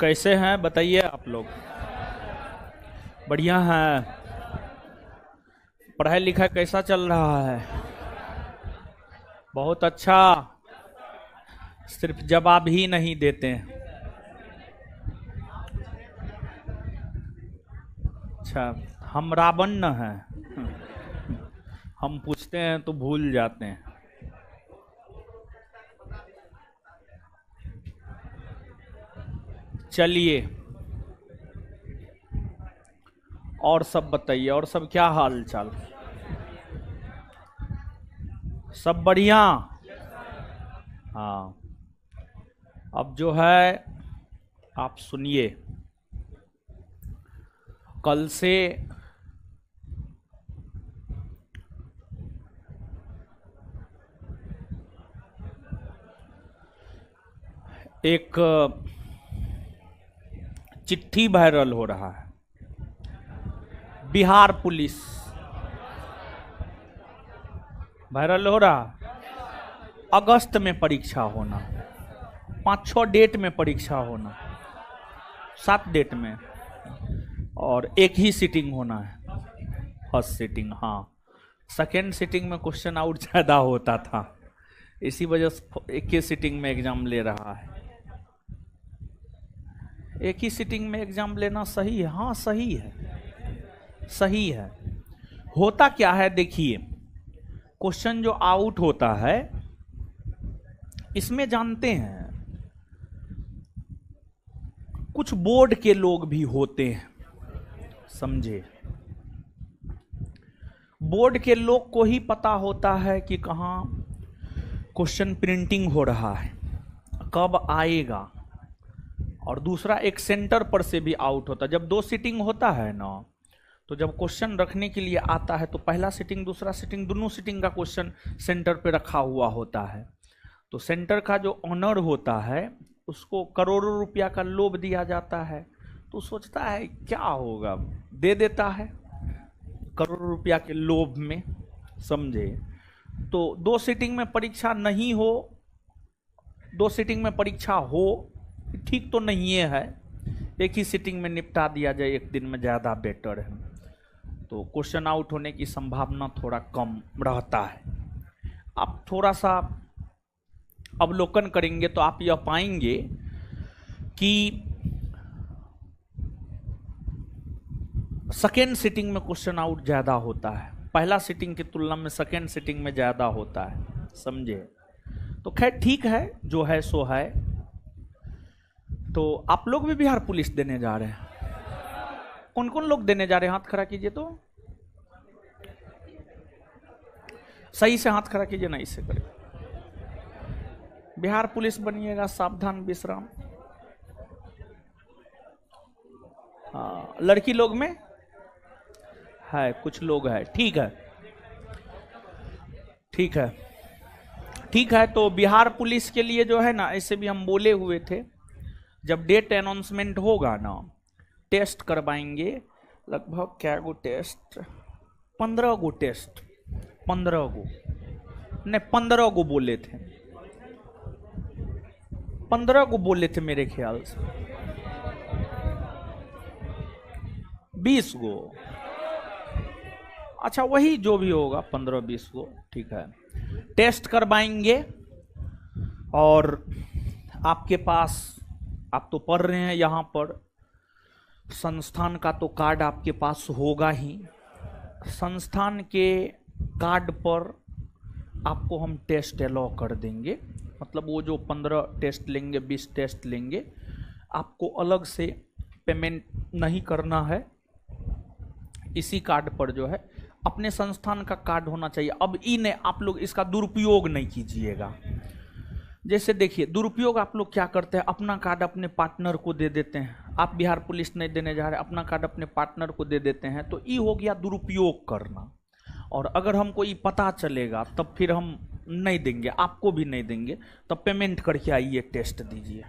कैसे हैं बताइए आप लोग। बढ़िया हैं। पढ़ाई लिखाई कैसा चल रहा है? बहुत अच्छा। सिर्फ जवाब ही नहीं देते हैं। अच्छा, हम रावण न हैं। हम पूछते हैं तो भूल जाते हैं। चलिए, और सब बताइए, और सब क्या हाल चाल? सब बढ़िया। हाँ, अब जो है आप सुनिए। कल से एक चिट्ठी वायरल हो रहा है। बिहार पुलिस वायरल हो रहा। अगस्त में परीक्षा होना, 5-6 डेट में परीक्षा होना, 7 डेट में, और एक ही सीटिंग होना है, फर्स्ट सीटिंग। हाँ, सेकेंड सीटिंग में क्वेश्चन आउट ज़्यादा होता था, इसी वजह से एक ही सीटिंग में एग्जाम ले रहा है। एक ही सीटिंग में एग्जाम लेना सही है? हाँ सही है, सही है। होता क्या है देखिए, क्वेश्चन जो आउट होता है इसमें जानते हैं कुछ बोर्ड के लोग भी होते हैं, समझे। बोर्ड के लोग को ही पता होता है कि कहाँ क्वेश्चन प्रिंटिंग हो रहा है, कब आएगा। और दूसरा, एक सेंटर पर से भी आउट होता है। जब 2 सीटिंग होता है ना, तो जब क्वेश्चन रखने के लिए आता है तो पहला सीटिंग दूसरा सीटिंग दोनों सीटिंग का क्वेश्चन सेंटर पे रखा हुआ होता है। तो सेंटर का जो ऑनर होता है उसको करोड़ों रुपया का लोभ दिया जाता है, तो सोचता है क्या होगा, दे देता है करोड़ों रुपया के लोभ में, समझे। तो 2 सीटिंग में परीक्षा नहीं हो, 2 सीटिंग में परीक्षा हो, ठीक तो नहीं है। एक ही सीटिंग में निपटा दिया जाए, एक दिन में ज़्यादा बेटर है। तो क्वेश्चन आउट होने की संभावना थोड़ा कम रहता है। आप थोड़ा सा अवलोकन करेंगे तो आप यह पाएंगे कि सेकेंड सीटिंग में क्वेश्चन आउट ज़्यादा होता है, पहला सीटिंग की तुलना में सेकेंड सीटिंग में ज़्यादा होता है, समझे। तो खैर ठीक है, जो है सो है। तो आप लोग भी बिहार पुलिस देने जा रहे हैं? कौन कौन लोग देने जा रहे हैं? हाथ खड़ा कीजिए तो। सही से हाथ खड़ा कीजिए, नहीं से करिए। बिहार पुलिस बनिएगा, सावधान विश्राम। हाँ, लड़की लोग में है, कुछ लोग है। ठीक है, ठीक है, ठीक है। तो बिहार पुलिस के लिए जो है ना, ऐसे भी हम बोले हुए थे, जब डेट अनाउंसमेंट होगा ना, टेस्ट करवाएंगे। लगभग क्या गो टेस्ट? 15 गो टेस्ट, 15 गो नहीं 15 गो बोले थे, 15 गो बोले थे मेरे ख्याल से। 20 गो, अच्छा वही जो भी होगा, 15-20 गो, ठीक है। टेस्ट करवाएंगे। और आपके पास, आप तो पढ़ रहे हैं यहाँ पर, संस्थान का तो कार्ड आपके पास होगा ही। संस्थान के कार्ड पर आपको हम टेस्ट अलाउ कर देंगे। मतलब वो जो 15 टेस्ट लेंगे, 20 टेस्ट लेंगे, आपको अलग से पेमेंट नहीं करना है। इसी कार्ड पर जो है, अपने संस्थान का कार्ड होना चाहिए। अब इन्हें आप लोग इसका दुरुपयोग नहीं कीजिएगा। जैसे देखिए, दुरुपयोग आप लोग क्या करते हैं, अपना कार्ड अपने पार्टनर को दे देते हैं। आप बिहार पुलिस नहीं देने जा रहे, अपना कार्ड अपने पार्टनर को दे देते हैं, तो ये हो गया दुरुपयोग करना। और अगर हमको ये पता चलेगा तब फिर हम नहीं देंगे, आपको भी नहीं देंगे। तब पेमेंट करके आइए, टेस्ट दीजिए,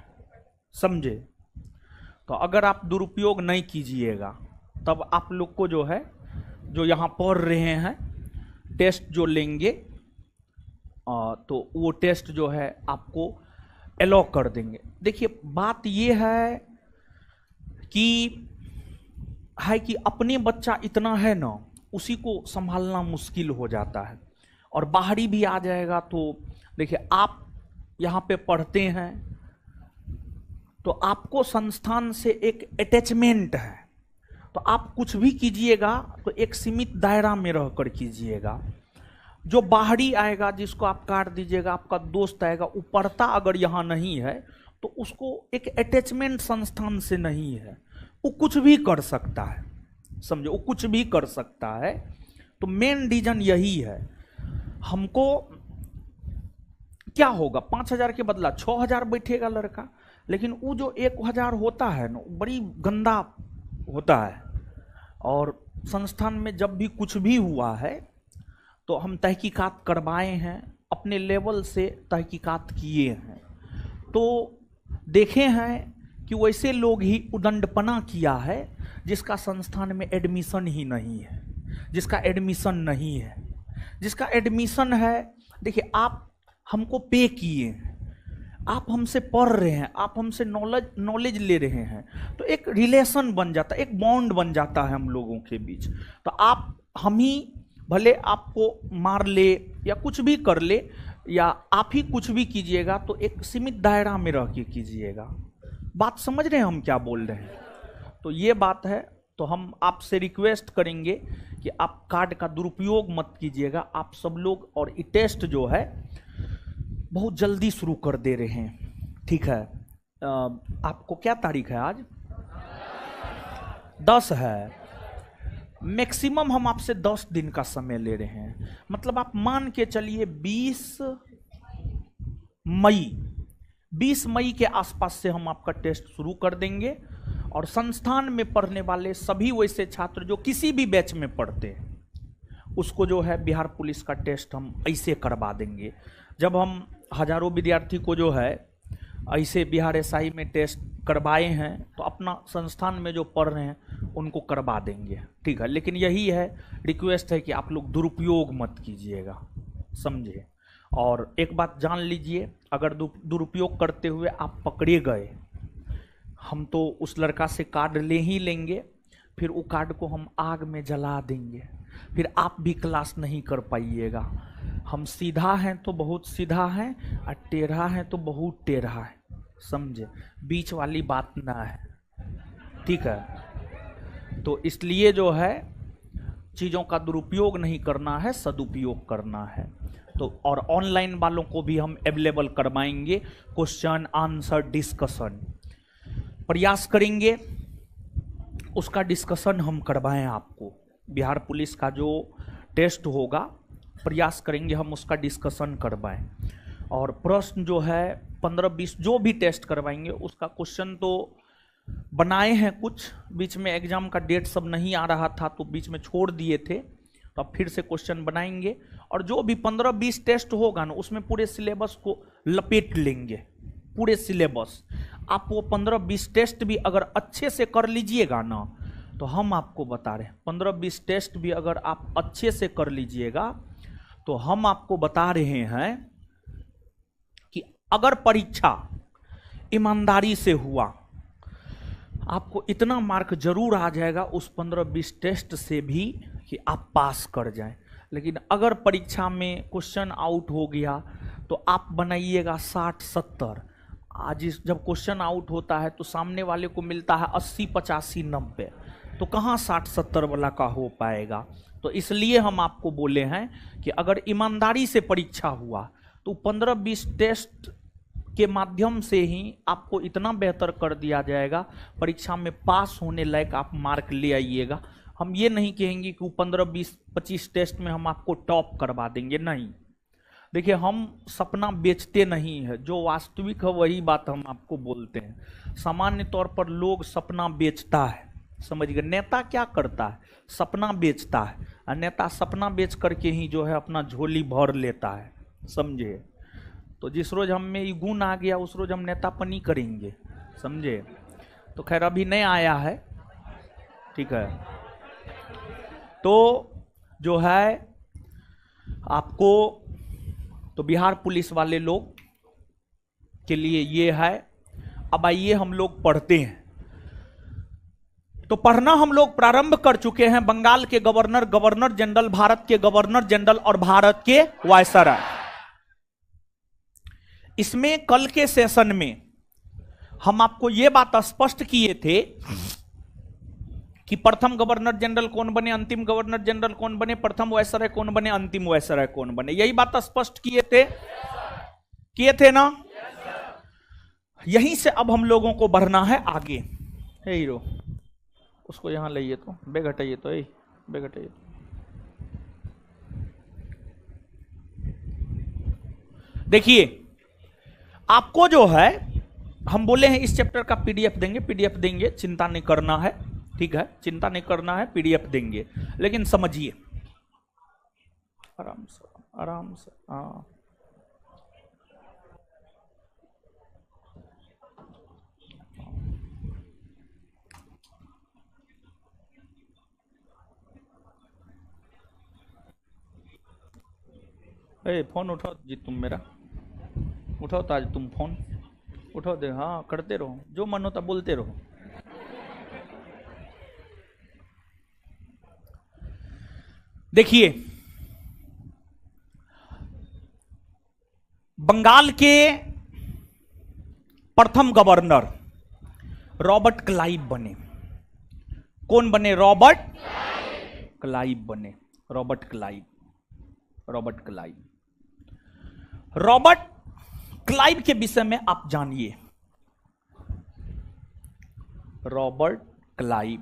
समझे। तो अगर आप दुरुपयोग नहीं कीजिएगा तब आप लोग को जो है, जो यहाँ पढ़ रहे हैं, टेस्ट जो लेंगे तो वो टेस्ट जो है आपको अलाउ कर देंगे। देखिए बात ये है कि अपने बच्चा इतना है ना, उसी को संभालना मुश्किल हो जाता है, और बाहरी भी आ जाएगा तो देखिए आप यहाँ पे पढ़ते हैं तो आपको संस्थान से एक अटैचमेंट है, तो आप कुछ भी कीजिएगा तो एक सीमित दायरा में रहकर कीजिएगा। जो बाहरी आएगा, जिसको आप काट दीजिएगा, आपका दोस्त आएगा, वो पढ़ता अगर यहाँ नहीं है तो उसको एक अटैचमेंट संस्थान से नहीं है, वो कुछ भी कर सकता है, समझो, वो कुछ भी कर सकता है। तो मेन रीजन यही है। हमको क्या होगा, 5,000 के बदला 6,000 बैठेगा लड़का, लेकिन वो जो 1,000 होता है ना, बड़ी गंदा होता है। और संस्थान में जब भी कुछ भी हुआ है तो हम तहकीकात करवाए हैं, अपने लेवल से तहकीकात किए हैं, तो देखे हैं कि वैसे लोग ही उदंडपना किया है जिसका संस्थान में एडमिशन ही नहीं है, जिसका एडमिशन नहीं है, जिसका एडमिशन है। देखिए आप हमको पे किए हैं, आप हमसे पढ़ रहे हैं, आप हमसे नॉलेज ले रहे हैं, तो एक रिलेशन बन जाता है, एक बॉन्ड बन जाता है हम लोगों के बीच। तो आप हम ही भले आपको मार ले या कुछ भी कर ले, या आप ही कुछ भी कीजिएगा तो एक सीमित दायरा में रह के कीजिएगा। बात समझ रहे हैं हम क्या बोल रहे हैं? तो ये बात है। तो हम आपसे रिक्वेस्ट करेंगे कि आप कार्ड का दुरुपयोग मत कीजिएगा आप सब लोग। और ये टेस्ट जो है बहुत जल्दी शुरू कर दे रहे हैं, ठीक है? आपको क्या तारीख है आज? 10 है। मैक्सिमम हम आपसे 10 दिन का समय ले रहे हैं, मतलब आप मान के चलिए 20 मई के आसपास से हम आपका टेस्ट शुरू कर देंगे। और संस्थान में पढ़ने वाले सभी वैसे छात्र जो किसी भी बैच में पढ़ते हैं, उसको जो है बिहार पुलिस का टेस्ट हम ऐसे करवा देंगे। जब हम हजारों विद्यार्थी को जो है ऐसे बिहार एसआई में टेस्ट करवाए हैं, तो अपना संस्थान में जो पढ़ रहे हैं उनको करवा देंगे, ठीक है? लेकिन यही है, रिक्वेस्ट है कि आप लोग दुरुपयोग मत कीजिएगा, समझे? और एक बात जान लीजिए, अगर दुरुपयोग करते हुए आप पकड़े गए, हम तो उस लड़का से कार्ड ले ही लेंगे, फिर वो कार्ड को हम आग में जला देंगे, फिर आप भी क्लास नहीं कर पाइएगा। हम सीधा हैं तो बहुत सीधा है, और टेढ़ा है तो बहुत टेढ़ा है, समझे? बीच वाली बात ना है, ठीक है? तो इसलिए जो है चीज़ों का दुरुपयोग नहीं करना है, सदुपयोग करना है। तो और ऑनलाइन वालों को भी हम अवेलेबल करवाएंगे, क्वेश्चन आंसर डिस्कशन प्रयास करेंगे, उसका डिस्कशन हम करवाएं आपको। बिहार पुलिस का जो टेस्ट होगा, प्रयास करेंगे हम उसका डिस्कशन करवाएं। और प्रश्न जो है 15-20 जो भी टेस्ट करवाएंगे उसका क्वेश्चन तो बनाए हैं, कुछ बीच में एग्जाम का डेट सब नहीं आ रहा था तो बीच में छोड़ दिए थे, तो अब फिर से क्वेश्चन बनाएंगे। और जो भी 15-20 टेस्ट होगा ना, उसमें पूरे सिलेबस को लपेट लेंगे, पूरे सिलेबस। आप वो 15-20 टेस्ट भी अगर अच्छे से कर लीजिएगा ना, तो हम आपको बता रहे हैं 15-20 टेस्ट भी अगर आप अच्छे से कर लीजिएगा, तो हम आपको बता रहे हैं कि अगर परीक्षा ईमानदारी से हुआ, आपको इतना मार्क जरूर आ जाएगा उस 15-20 टेस्ट से भी कि आप पास कर जाएं। लेकिन अगर परीक्षा में क्वेश्चन आउट हो गया तो आप बनाइएगा 60-70। आज जब क्वेश्चन आउट होता है तो सामने वाले को मिलता है 80, 85, 90, तो कहाँ 60-70 वाला का हो पाएगा? तो इसलिए हम आपको बोले हैं कि अगर ईमानदारी से परीक्षा हुआ तो 15-20 टेस्ट के माध्यम से ही आपको इतना बेहतर कर दिया जाएगा, परीक्षा में पास होने लायक आप मार्क ले आइएगा। हम ये नहीं कहेंगे कि 15-20-25 टेस्ट में हम आपको टॉप करवा देंगे, नहीं। देखिए, हम सपना बेचते नहीं है, जो वास्तविक है वही बात हम आपको बोलते हैं। सामान्य तौर पर लोग सपना बेचता है, समझिए। नेता क्या करता है? सपना बेचता है, और नेता सपना बेच करके ही जो है अपना झोली भर लेता है, समझे? तो जिस रोज हम में ये गुण आ गया उस रोज हम नेतापनी करेंगे, समझे? तो खैर अभी नहीं आया है, ठीक है? तो जो है आपको, तो बिहार पुलिस वाले लोग के लिए ये है। अब आइए हम लोग पढ़ते हैं। तो पढ़ना हम लोग प्रारंभ कर चुके हैं बंगाल के गवर्नर, गवर्नर जनरल, भारत के गवर्नर जनरल और भारत के वायसराय। इसमें कल के सेशन में हम आपको यह बात स्पष्ट किए थे कि प्रथम गवर्नर जनरल कौन बने, अंतिम गवर्नर जनरल कौन बने, प्रथम वायसराय कौन बने, अंतिम वायसराय कौन बने। यही बात स्पष्ट किए थे ना। यहीं से अब हम लोगों को बढ़ना है आगे। हे हीरो, उसको यहां लाइए तो, बेग हटाइए तो, बेग हटाइए। देखिए, आपको जो है हम बोले हैं इस चैप्टर का पीडीएफ देंगे, चिंता नहीं करना है, ठीक है, चिंता नहीं करना है, पीडीएफ देंगे, लेकिन समझिए आराम से। हाँ, फोन उठाओ जी, तुम मेरा उठाओ ताज, तुम फोन उठाओ दे। हाँ, करते रहो, जो मन होता बोलते रहो। देखिए, बंगाल के प्रथम गवर्नर रॉबर्ट क्लाइव बने। कौन बने? रॉबर्ट क्लाइव बने। रॉबर्ट क्लाइव के विषय में आप जानिए। रॉबर्ट क्लाइव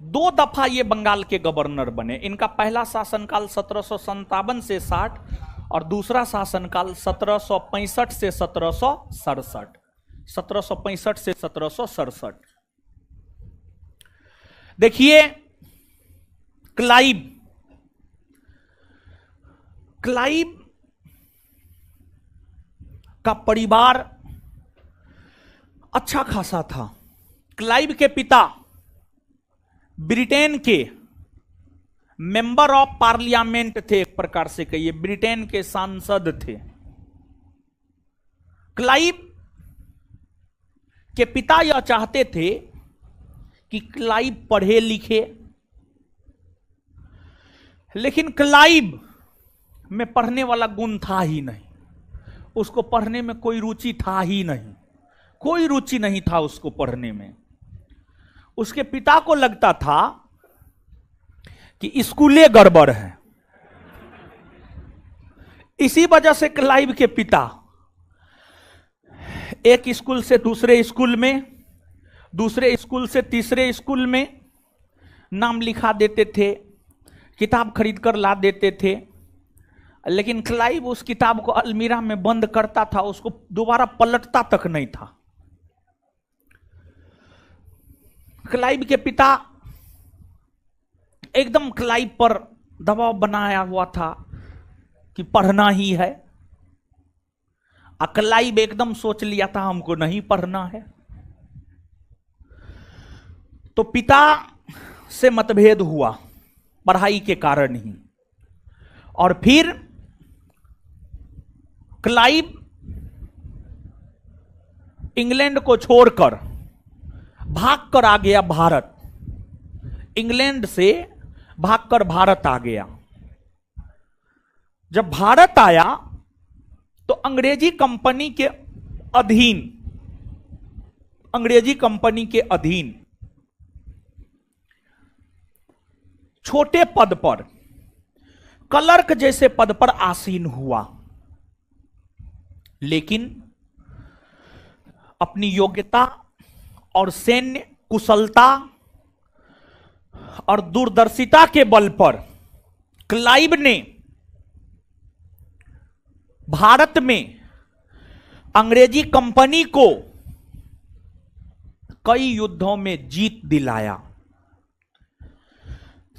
दो दफा ये बंगाल के गवर्नर बने। इनका पहला शासनकाल 1757 से 60 और दूसरा शासनकाल 1765 से 1767। 1765 से 1767। देखिए, क्लाइव का परिवार अच्छा खासा था। क्लाइव के पिता ब्रिटेन के मेंबर ऑफ पार्लियामेंट थे, एक प्रकार से कहिए ब्रिटेन के सांसद थे। क्लाइव के पिता यह चाहते थे कि क्लाइव पढ़े लिखे, लेकिन क्लाइव में पढ़ने वाला गुण था ही नहीं। उसको पढ़ने में कोई रुचि था ही नहीं, कोई रुचि नहीं था उसको पढ़ने में। उसके पिता को लगता था कि स्कूलें गड़बड़ है। इसी वजह से क्लाइव के पिता एक स्कूल से दूसरे स्कूल में, दूसरे स्कूल से तीसरे स्कूल में नाम लिखा देते थे, किताब खरीद कर ला देते थे। लेकिन क्लाइव उस किताब को अलमीरा में बंद करता था, उसको दोबारा पलटता तक नहीं था। क्लाइव के पिता एकदम क्लाइव पर दबाव बनाया हुआ था कि पढ़ना ही है। क्लाइव एकदम सोच लिया था हमको नहीं पढ़ना है। तो पिता से मतभेद हुआ पढ़ाई के कारण ही, और फिर क्लाइव इंग्लैंड को छोड़कर भागकर आ गया भारत। इंग्लैंड से भागकर भारत आ गया। जब भारत आया तो अंग्रेजी कंपनी के अधीन छोटे पद पर, क्लर्क जैसे पद पर आसीन हुआ। लेकिन अपनी योग्यता और सैन्य कुशलता और दूरदर्शिता के बल पर क्लाइव ने भारत में अंग्रेजी कंपनी को कई युद्धों में जीत दिलाया।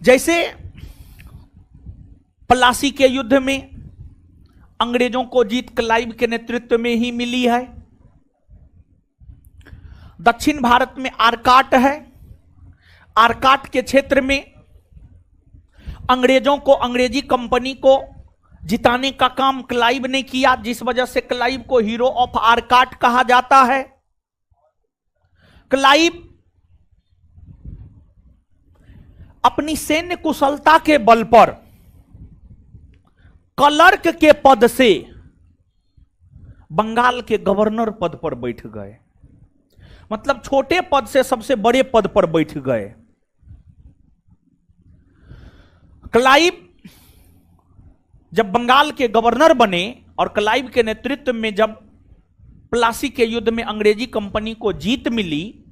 जैसे प्लासी के युद्ध में अंग्रेजों को जीत क्लाइव के नेतृत्व में ही मिली है। दक्षिण भारत में आरकाट है, आरकाट के क्षेत्र में अंग्रेजों को, अंग्रेजी कंपनी को जिताने का काम क्लाइव ने किया, जिस वजह से क्लाइव को हीरो ऑफ आर्काट कहा जाता है। क्लाइव अपनी सैन्य कुशलता के बल पर क्लर्क के पद से बंगाल के गवर्नर पद पर बैठ गए, मतलब छोटे पद से सबसे बड़े पद पर बैठ गए। क्लाइव जब बंगाल के गवर्नर बने और क्लाइव के नेतृत्व में जब प्लासी के युद्ध में अंग्रेजी कंपनी को जीत मिली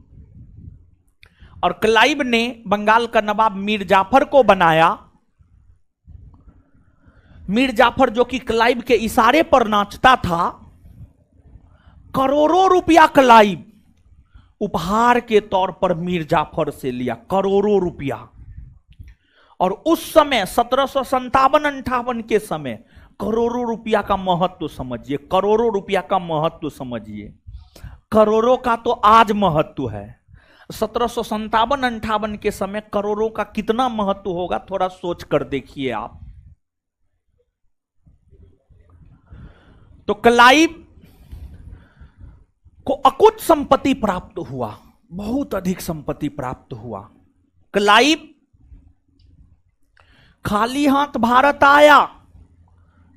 और क्लाइव ने बंगाल का नवाब मीर जाफर को बनाया, मीर जाफर जो कि क्लाइव के इशारे पर नाचता था, करोड़ों रुपया क्लाइव उपहार के तौर पर मीर जाफर से लिया, करोड़ों रुपया। और उस समय 1757-58 के समय करोड़ों रुपया का महत्व समझिए, करोड़ों रुपया का महत्व समझिए। करोड़ों का तो आज महत्व है, 1757-58 के समय करोड़ों का कितना महत्व होगा थोड़ा सोच कर देखिए आप। तो क्लाइव को अकुत संपत्ति प्राप्त हुआ, बहुत अधिक संपत्ति प्राप्त हुआ। क्लाइव खाली हाथ भारत आया,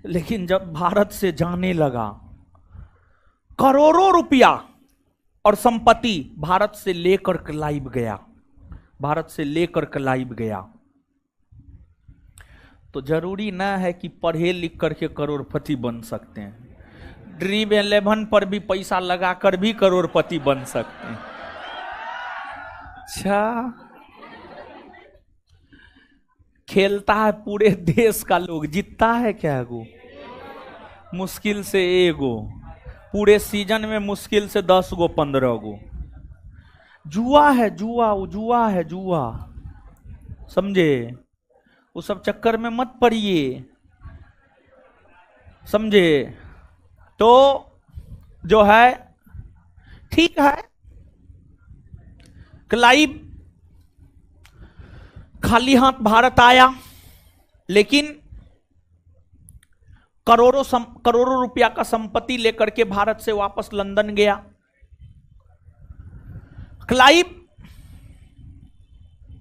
लेकिन जब भारत से जाने लगा करोड़ों रुपया और संपत्ति भारत से लेकर क्लाइव गया, भारत से लेकर क्लाइव गया। तो जरूरी ना है कि पढ़े लिख करके करोड़पति बन सकते हैं, ड्रीम 11 पर भी पैसा लगाकर भी करोड़पति बन सकते हैं। अच्छा, खेलता है पूरे देश का लोग, जीतता है क्या गो? मुश्किल से एगो, पूरे सीजन में मुश्किल से 10 गो 15 गो। जुआ है, जुआ, वो जुआ है, जुआ, समझे? वो सब चक्कर में मत पड़िए, समझे? तो जो है ठीक है, क्लाइव खाली हाथ भारत आया, लेकिन करोड़ों रुपया का संपत्ति लेकर के भारत से वापस लंदन गया। क्लाइव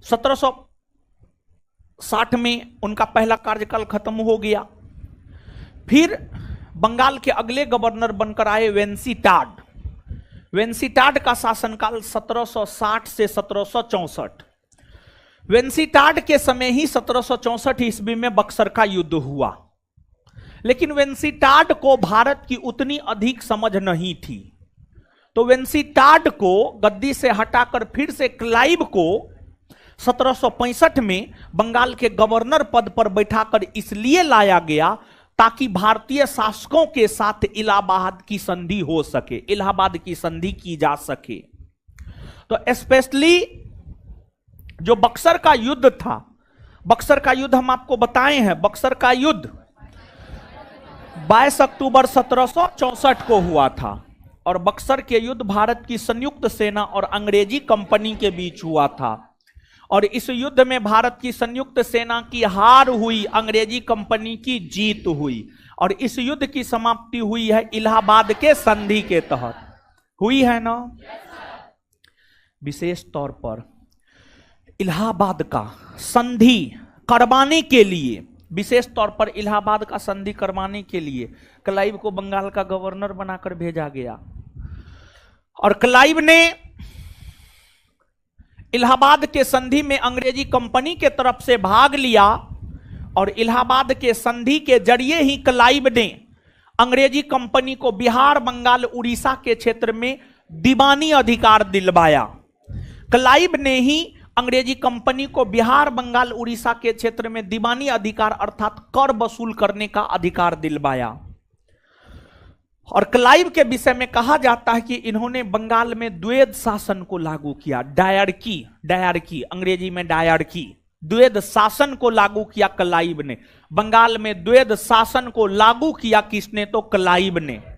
1760 में उनका पहला कार्यकाल खत्म हो गया। फिर बंगाल के अगले गवर्नर बनकर आए वेंसीटाड। वेंसीटाड का शासनकाल 1760 से 1764। वेंसीटाड के समय ही 1764 ईस्वी में बक्सर का युद्ध हुआ, लेकिन वेंसीटाड को भारत की उतनी अधिक समझ नहीं थी, तो वेंसीटाड को गद्दी से हटाकर फिर से क्लाइव को 1765 में बंगाल के गवर्नर पद पर बैठाकर इसलिए लाया गया ताकि भारतीय शासकों के साथ इलाहाबाद की संधि हो सके, इलाहाबाद की संधि की जा सके। तो स्पेशली जो बक्सर का युद्ध था, बक्सर का युद्ध हम आपको बताए हैं, बक्सर का युद्ध 22 अक्टूबर 1764 को हुआ था और बक्सर के युद्ध भारत की संयुक्त सेना और अंग्रेजी कंपनी के बीच हुआ था। और इस युद्ध में भारत की संयुक्त सेना की हार हुई, अंग्रेजी कंपनी की जीत हुई, और इस युद्ध की समाप्ति हुई है इलाहाबाद के संधि के तहत, हुई है ना। विशेष तौर पर इलाहाबाद का संधि करवाने के लिए, विशेष तौर पर इलाहाबाद का संधि करवाने के लिए क्लाइव को बंगाल का गवर्नर बनाकर भेजा गया। और क्लाइव ने इलाहाबाद के संधि में अंग्रेजी कंपनी के तरफ से भाग लिया और इलाहाबाद के संधि के जरिए ही क्लाइव ने अंग्रेजी कंपनी को बिहार, बंगाल, उड़ीसा के क्षेत्र में दीवानी अधिकार दिलवाया। क्लाइव ने ही अंग्रेजी कंपनी को बिहार, बंगाल, उड़ीसा के क्षेत्र में दीवानी अधिकार अर्थात कर वसूल करने का अधिकार दिलवाया। और क्लाइव के विषय में कहा जाता है कि इन्होंने बंगाल में द्वैध शासन को लागू किया, डायरकी, डायरकी अंग्रेजी में डायरकी, द्वैध शासन को लागू किया क्लाइव ने। बंगाल में द्वैध शासन को लागू किया किसने? तो क्लाइव ने।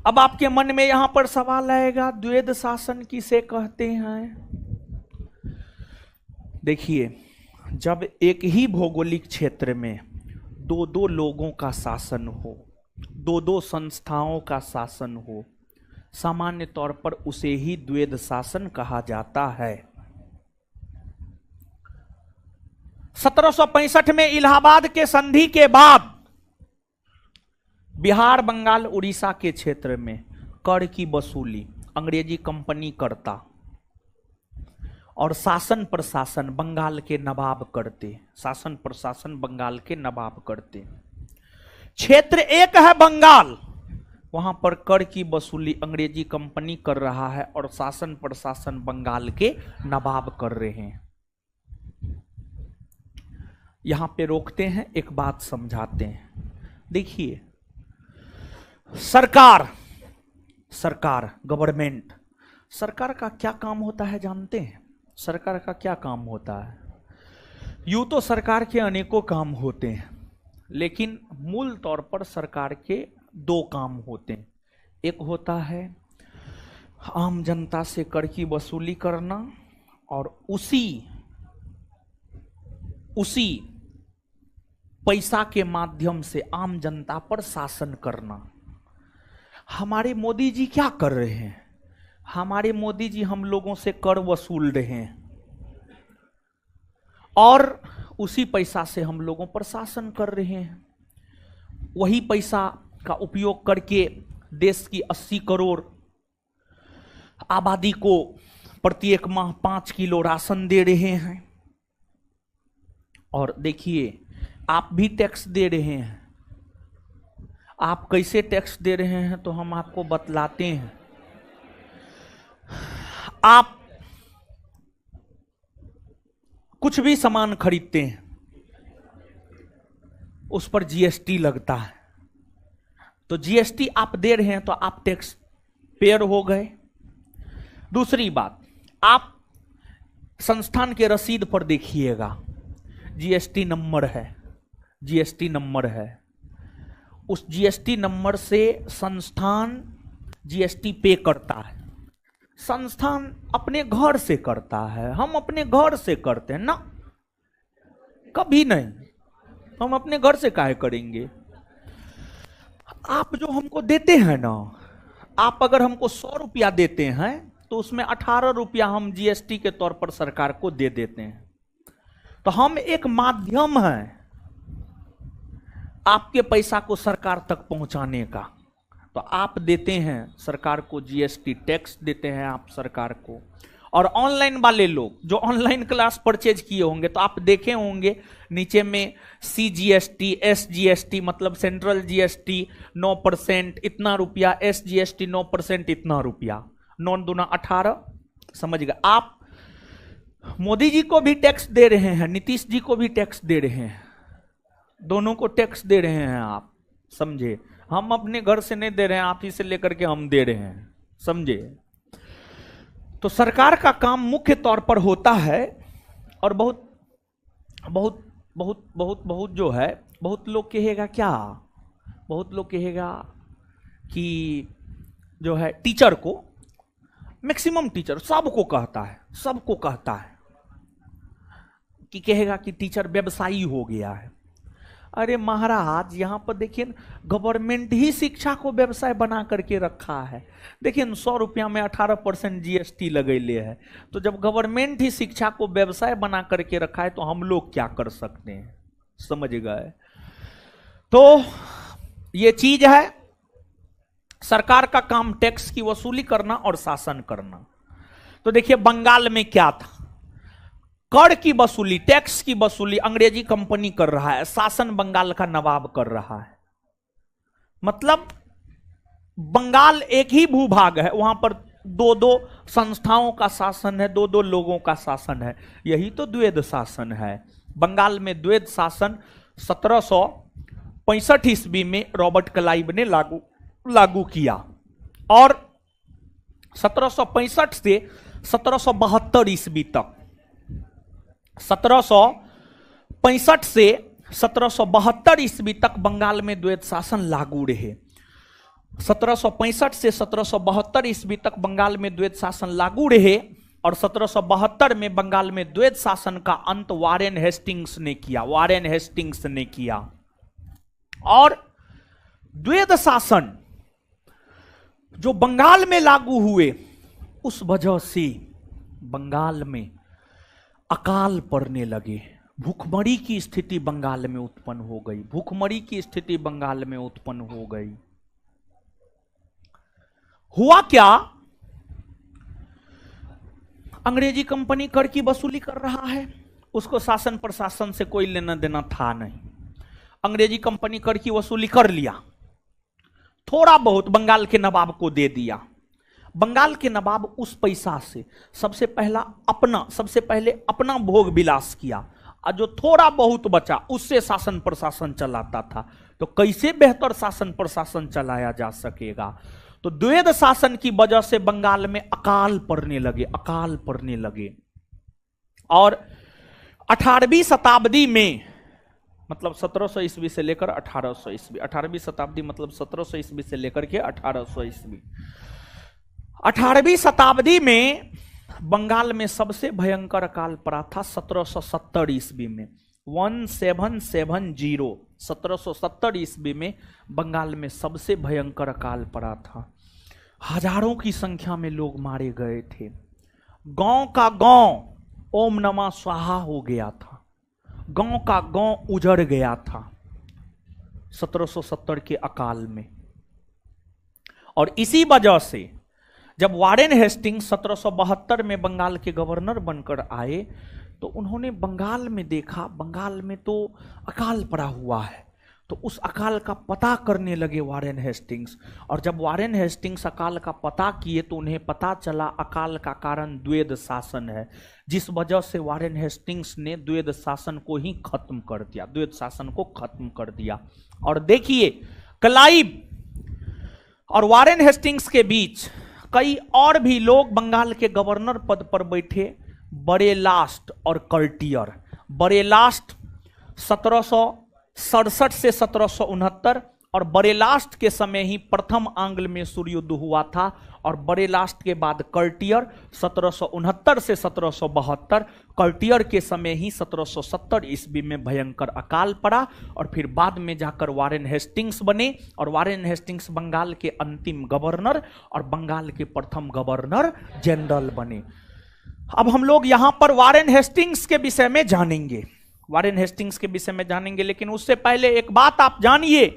अब आपके मन में यहां पर सवाल आएगा, द्वैध शासन किसे कहते हैं? देखिए, जब एक ही भौगोलिक क्षेत्र में दो दो लोगों का शासन हो, दो दो संस्थाओं का शासन हो, सामान्य तौर पर उसे ही द्वैध शासन कहा जाता है। 1765 में इलाहाबाद के संधि के बाद बिहार, बंगाल, उड़ीसा के क्षेत्र में कर की वसूली अंग्रेजी कंपनी करता और शासन प्रशासन बंगाल के नवाब करते। शासन प्रशासन बंगाल के नवाब करते। क्षेत्र एक है बंगाल, वहां पर कर की वसूली अंग्रेजी कंपनी कर रहा है और शासन प्रशासन बंगाल के नवाब कर रहे हैं। यहां पे रोकते हैं, एक बात समझाते हैं। देखिए, सरकार गवर्नमेंट, सरकार का क्या काम होता है जानते हैं? सरकार का क्या काम होता है? यूं तो सरकार के अनेकों काम होते हैं, लेकिन मूल तौर पर सरकार के दो काम होते हैं। एक होता है आम जनता से कर की वसूली करना और उसी पैसा के माध्यम से आम जनता पर शासन करना। हमारे मोदी जी क्या कर रहे हैं? हमारे मोदी जी हम लोगों से कर वसूल रहे हैं और उसी पैसा से हम लोगों पर शासन कर रहे हैं। वही पैसा का उपयोग करके देश की 80 करोड़ आबादी को प्रत्येक माह 5 किलो राशन दे रहे हैं। और देखिए, आप भी टैक्स दे रहे हैं। आप कैसे टैक्स दे रहे हैं तो हम आपको बतलाते हैं। आप कुछ भी सामान खरीदते हैं, उस पर जीएसटी लगता है, तो जीएसटी आप दे रहे हैं तो आप टैक्स पेयर हो गए। दूसरी बात, आप संस्थान के रसीद पर देखिएगा, जीएसटी नंबर है, जीएसटी नंबर है। उस जीएसटी नंबर से संस्थान जीएसटी पे करता है। संस्थान अपने घर से करता है, हम अपने घर से करते हैं ना? कभी नहीं। हम अपने घर से काहे करेंगे? आप जो हमको देते हैं ना, आप अगर हमको 100 रुपया देते हैं तो उसमें 18 रुपया हम जीएसटी के तौर पर सरकार को दे देते हैं। तो हम एक माध्यम हैं आपके पैसा को सरकार तक पहुंचाने का। तो आप देते हैं सरकार को जीएसटी, टैक्स देते हैं आप सरकार को। और ऑनलाइन वाले लोग जो ऑनलाइन क्लास परचेज किए होंगे तो आप देखे होंगे नीचे में CGST, SGST मतलब सेंट्रल जीएसटी 9% इतना रुपया, SGST 9% इतना रुपया, 9 दूना 18, समझ गए आप? मोदी जी को भी टैक्स दे रहे हैं, नीतीश जी को भी टैक्स दे रहे हैं, दोनों को टैक्स दे रहे हैं आप, समझे? हम अपने घर से नहीं दे रहे हैं, आप ही से लेकर के हम दे रहे हैं, समझे? तो सरकार का काम मुख्य तौर पर होता है, और बहुत बहुत बहुत बहुत बहुत जो है, बहुत लोग कहेगा क्या, बहुत लोग कहेगा कि जो है टीचर को, मैक्सिमम टीचर सबको कहता है, सबको कहता है कि कहेगा कि टीचर व्यवसायी हो गया है। अरे महाराज, यहां पर देखिए गवर्नमेंट ही शिक्षा को व्यवसाय बना करके रखा है। देखिए 100 रुपया में 18% जीएसटी लगैले है। तो जब गवर्नमेंट ही शिक्षा को व्यवसाय बना करके रखा है तो हम लोग क्या कर सकते हैं, समझ गए? तो ये चीज है, सरकार का काम टैक्स की वसूली करना और शासन करना। तो देखिए बंगाल में क्या था, कर की वसूली, टैक्स की वसूली अंग्रेजी कंपनी कर रहा है, शासन बंगाल का नवाब कर रहा है। मतलब बंगाल एक ही भूभाग है, वहां पर दो दो संस्थाओं का शासन है, दो दो लोगों का शासन है। यही तो द्वैध शासन है। बंगाल में द्वैध शासन 1765 ईस्वी में रॉबर्ट क्लाइव ने लागू किया और 1765 से 1772 ईस्वी तक, 1765 से 1772 ईस्वी तक बंगाल में द्वैध शासन लागू रहे। 1765 से 1772 ईस्वी तक बंगाल में द्वैध शासन लागू रहे और 1772 में बंगाल में द्वैध शासन का अंत वारेन हेस्टिंग्स ने किया। वारेन हेस्टिंग्स ने किया। और द्वैध शासन जो बंगाल में लागू हुए, उस वजह से बंगाल में अकाल पड़ने लगे। भूखमरी की स्थिति बंगाल में उत्पन्न हो गई। भूखमरी की स्थिति बंगाल में उत्पन्न हो गई। हुआ क्या, अंग्रेजी कंपनी कर की वसूली कर रहा है, उसको शासन प्रशासन से कोई लेना देना था नहीं। अंग्रेजी कंपनी कर की वसूली कर लिया, थोड़ा बहुत बंगाल के नवाब को दे दिया। बंगाल के नवाब उस पैसा से सबसे पहले अपना भोग विलास किया, और जो थोड़ा बहुत बचा उससे शासन प्रशासन चलाता था। तो कैसे बेहतर शासन प्रशासन चलाया जा सकेगा? तो द्वैध शासन की वजह से बंगाल में अकाल पड़ने लगे। और 18वीं शताब्दी में, मतलब 1700 ईस्वी से लेकर 1800 ईस्वी, 18वीं शताब्दी मतलब 1700 ईस्वी से लेकर के 1800 ईस्वी, 18वीं शताब्दी में बंगाल में सबसे भयंकर अकाल पड़ा था 1770 ईस्वी में। 1770 1770 ईस्वी में बंगाल में सबसे भयंकर अकाल पड़ा था। हजारों की संख्या में लोग मारे गए थे। गांव का गांव ओम नमः स्वाहा हो गया था। गांव का गांव उजड़ गया था 1770 के अकाल में। और इसी वजह से जब वारेन हेस्टिंग्स 1772 में बंगाल के गवर्नर बनकर आए, तो उन्होंने बंगाल में देखा, बंगाल में तो अकाल पड़ा हुआ है। तो उस अकाल का पता करने लगे वारेन हेस्टिंग्स। और जब वारेन हेस्टिंग्स अकाल का पता किए, तो उन्हें पता चला अकाल का कारण द्वैध शासन है, जिस वजह से वारेन हेस्टिंग्स ने द्वैध शासन को ही खत्म कर दिया, द्वैध शासन को खत्म कर दिया। और देखिए, क्लाइव और वारेन हेस्टिंग्स के बीच कई और भी लोग बंगाल के गवर्नर पद पर बैठे, बरेलास्ट और कर्टियर। बरेलास्ट 1767 से 1769, और बरेलास्ट के समय ही प्रथम आंग्ल में सूर्योदय हुआ था। और बरेलास्ट के बाद कर्टियर 1769 से 1772, कर्टियर के समय ही 1770 ईस्वी में भयंकर अकाल पड़ा। और फिर बाद में जाकर वारेन हेस्टिंग्स बने, और वारेन हेस्टिंग्स बंगाल के अंतिम गवर्नर और बंगाल के प्रथम गवर्नर जनरल बने। अब हम लोग यहां पर वारेन हेस्टिंग्स के विषय में जानेंगे, वारेन हेस्टिंग्स के विषय में जानेंगे। लेकिन उससे पहले एक बात आप जानिए,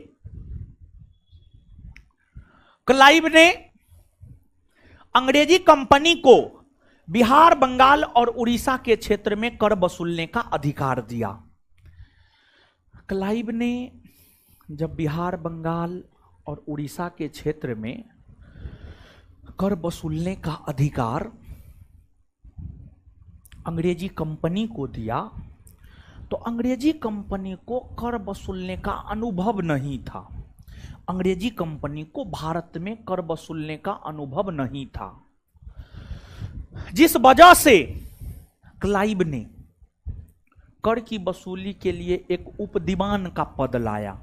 क्लाइव ने अंग्रेजी कंपनी को बिहार, बंगाल और उड़ीसा के क्षेत्र में कर वसूलने का अधिकार दिया। क्लाइव ने जब बिहार, बंगाल और उड़ीसा के क्षेत्र में कर वसूलने का अधिकार अंग्रेजी कंपनी को दिया, तो अंग्रेजी कंपनी को कर वसूलने का अनुभव नहीं था। अंग्रेजी कंपनी को भारत में कर वसूलने का अनुभव नहीं था, जिस वजह से क्लाइव ने कर की वसूली के लिए एक उपदीवान का पद लाया।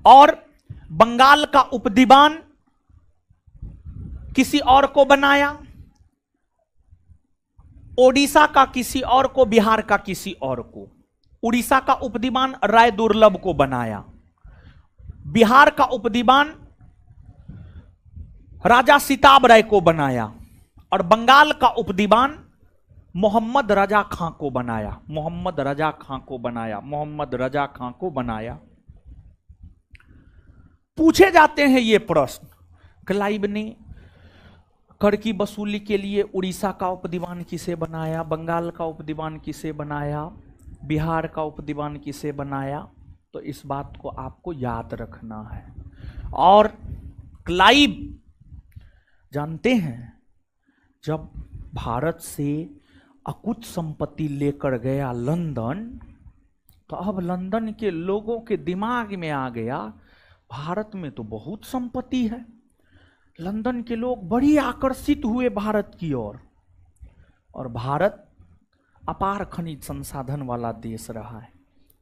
और बंगाल का उपदीवान किसी और को बनाया, ओडिशा का किसी और को, बिहार का किसी और को। उड़ीसा का उपदीवान राय दुर्लभ को बनाया, बिहार का उपदीवान राजा सिताब राय को बनाया, और बंगाल का उपदीवान मोहम्मद रजा खां को बनाया, मोहम्मद रजा खां को बनाया, मोहम्मद रजा खां को बनाया। पूछे जाते हैं ये प्रश्न, क्लाइव ने कर की वसूली के लिए उड़ीसा का उपदीवान किसे बनाया, बंगाल का उपदीवान किसे बनाया, बिहार का उपदीवान किसे बनाया? तो इस बात को आपको याद रखना है। और क्लाइव जानते हैं, जब भारत से अकुत संपत्ति लेकर गया लंदन, तो अब लंदन के लोगों के दिमाग में आ गया, भारत में तो बहुत संपत्ति है। लंदन के लोग बड़ी आकर्षित हुए भारत की ओर, और भारत अपार खनिज संसाधन वाला देश रहा है।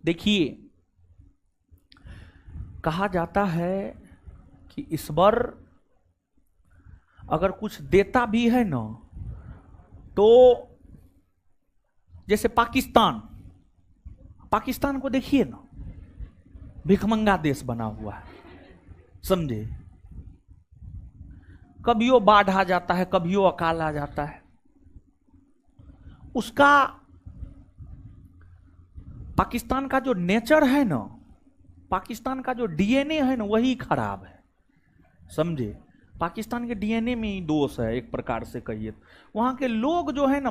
देखिए, कहा जाता है कि इस बार अगर कुछ देता भी है ना, तो जैसे पाकिस्तान को देखिए ना, भिखमंगा देश बना हुआ है, समझे। कभियो बाढ़ आ जाता है, कभियो अकाल आ जाता है। उसका पाकिस्तान का जो नेचर है ना, पाकिस्तान का जो डीएनए है ना, वही खराब है, समझे। पाकिस्तान के डीएनए में ही दोष है एक प्रकार से कहिए। वहां के लोग जो है ना,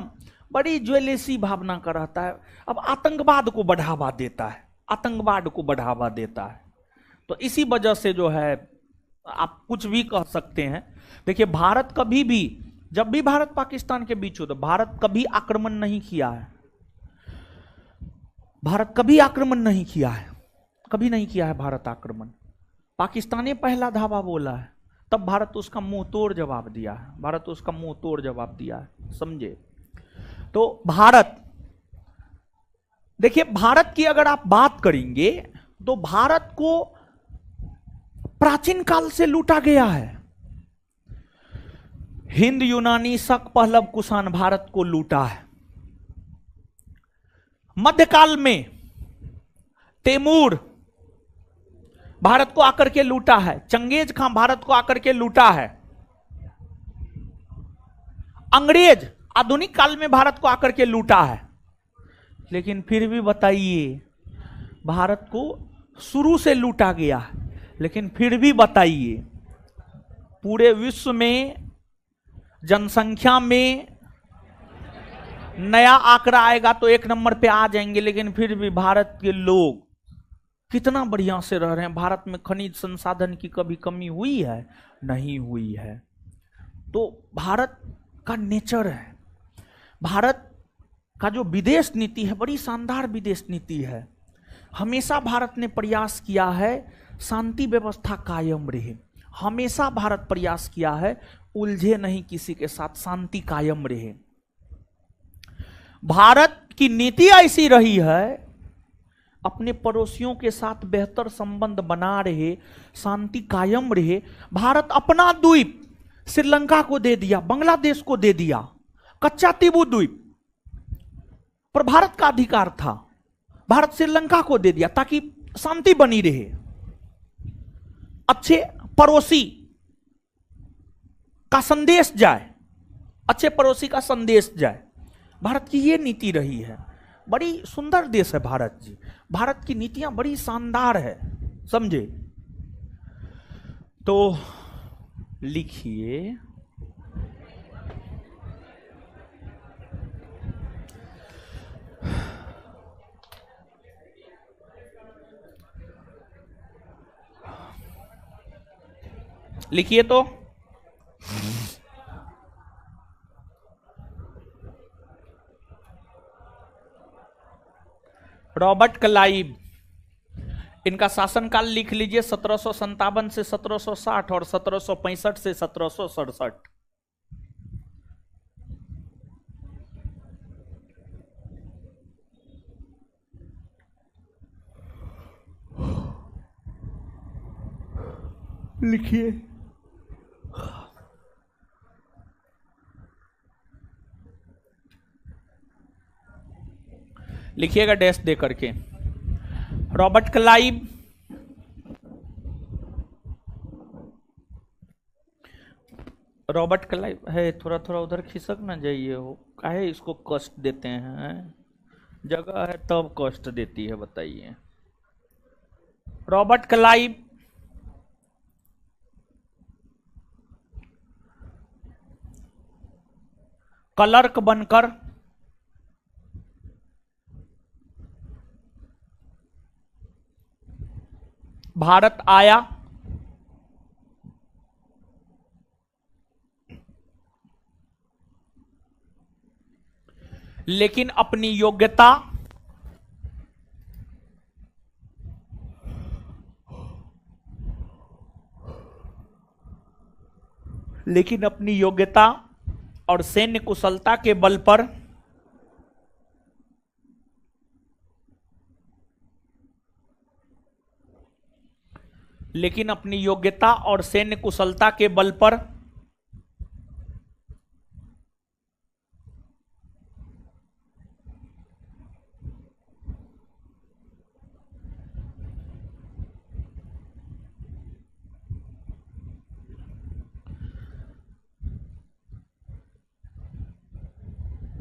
बड़ी ज्वेलेसी भावना का रहता है। अब आतंकवाद को बढ़ावा देता है, आतंकवाद को बढ़ावा देता है। तो इसी वजह से जो है, आप कुछ भी कह सकते हैं। देखिए, भारत कभी भी, जब भी भारत पाकिस्तान के बीच हो, तो भारत कभी आक्रमण नहीं किया है। भारत कभी आक्रमण नहीं किया है, कभी नहीं किया है भारत आक्रमण। पाकिस्तान ने पहला धावा बोला है, तब भारत उसका मुंह तोड़ जवाब दिया है, भारत उसका मुंह तोड़ जवाब दिया है, समझे। तो भारत, देखिए, भारत की अगर आप बात करेंगे तो भारत को प्राचीन काल से लूटा गया है। हिंद, यूनानी, शक, पहलव, कुषाण भारत को लूटा है। मध्यकाल में तैमूर भारत को आकर के लूटा है, चंगेज खां भारत को आकर के लूटा है, अंग्रेज आधुनिक काल में भारत को आकर के लूटा है। लेकिन फिर भी बताइए, भारत को शुरू से लूटा गया है, लेकिन फिर भी बताइए, पूरे विश्व में जनसंख्या में नया आंकड़ा आएगा तो एक नंबर पे आ जाएंगे, लेकिन फिर भी भारत के लोग कितना बढ़िया से रह रहे हैं। भारत में खनिज संसाधन की कभी कमी हुई है? नहीं हुई है। तो भारत का नेचर है, भारत का जो विदेश नीति है, बड़ी शानदार विदेश नीति है। हमेशा भारत ने प्रयास किया है शांति व्यवस्था कायम रहे, हमेशा भारत प्रयास किया है उलझे नहीं किसी के साथ, शांति कायम रहे। भारत की नीति ऐसी रही है, अपने पड़ोसियों के साथ बेहतर संबंध बना रहे, शांति कायम रहे। भारत अपना द्वीप श्रीलंका को दे दिया, बांग्लादेश को दे दिया, कच्चा तीबू द्वीप पर भारत का अधिकार था, भारत श्रीलंका को दे दिया ताकि शांति बनी रहे, अच्छे पड़ोसी का संदेश जाए, अच्छे पड़ोसी का संदेश जाए। भारत की ये नीति रही है। बड़ी सुंदर देश है भारत जी, भारत की नीतियां बड़ी शानदार है, समझे। तो लिखिए, लिखिए तो रॉबर्ट क्लाइव, इनका शासनकाल लिख लीजिए 1757 से 1760 और 1765 से 1767। लिखिए, लिखिएगा डैश दे करके। रॉबर्ट क्लाइव, रॉबर्ट क्लाइव है, थोड़ा थोड़ा उधर खिसक ना जाइए, हो काहे इसको कष्ट देते हैं, जगह है तब कष्ट देती है, बताइए। रॉबर्ट क्लाइव क्लर्क बनकर भारत आया, लेकिन अपनी योग्यता और सैन्य कुशलता के बल पर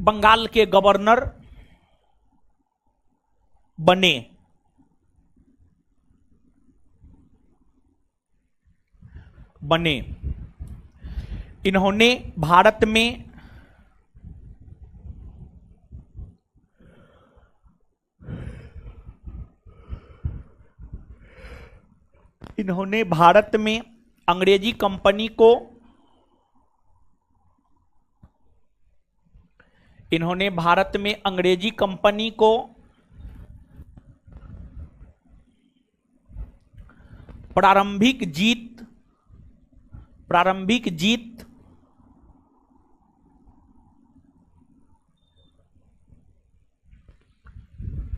बंगाल के गवर्नर बने। इन्होंने भारत में अंग्रेजी कंपनी को प्रारंभिक जीत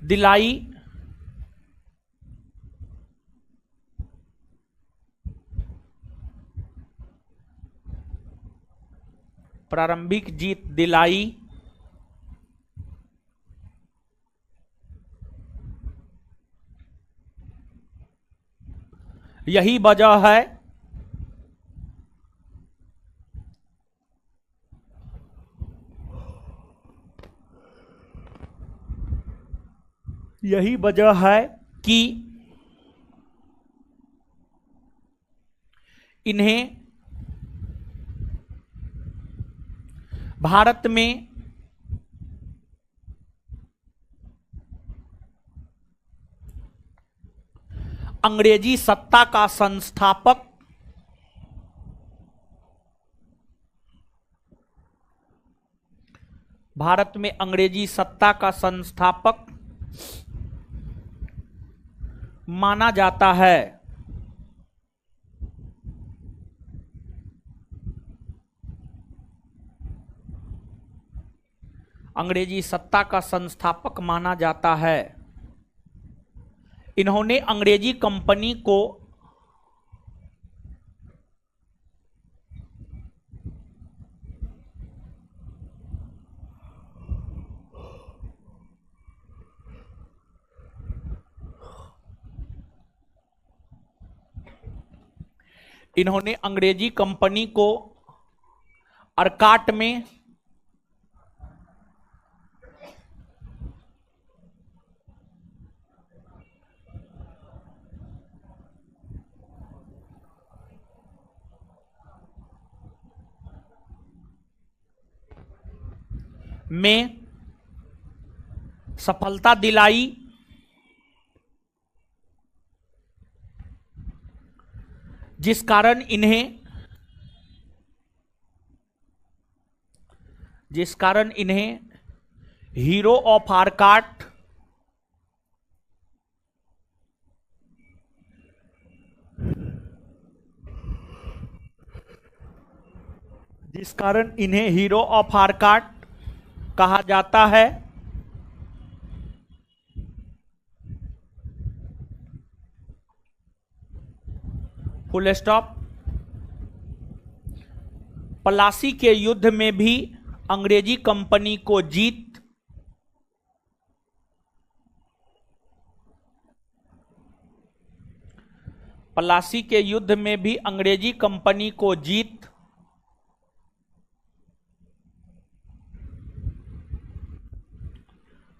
दिलाई। यही वजह है कि इन्हें भारत में अंग्रेजी सत्ता का संस्थापक माना जाता है। इन्होंने अंग्रेजी कंपनी को अर्काट में सफलता दिलाई, जिस कारण इन्हें हीरो ऑफ आर्काट कहा जाता है। Full stop. प्लासी के युद्ध में भी अंग्रेजी कंपनी को जीत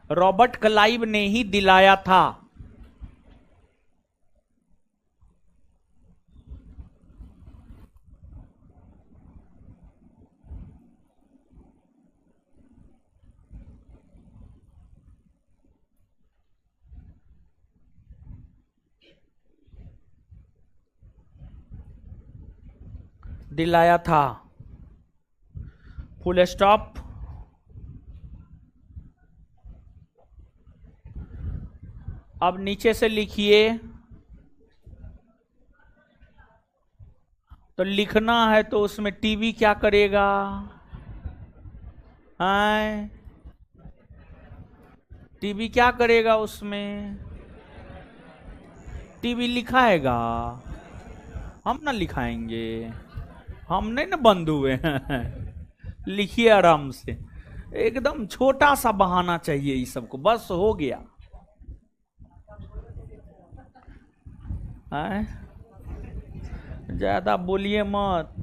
रॉबर्ट क्लाइव ने ही दिलाया था। Full stop. अब नीचे से लिखिए। तो लिखना है तो उसमें टीवी क्या करेगा? टीवी क्या करेगा उसमें? टीवी लिखाएगा, हम ना लिखाएंगे, हम नहीं ना बंद हुए हैं। लिखिए आराम से, एकदम छोटा सा बहाना चाहिए इस सबको, बस हो गया। ज्यादा बोलिए मत,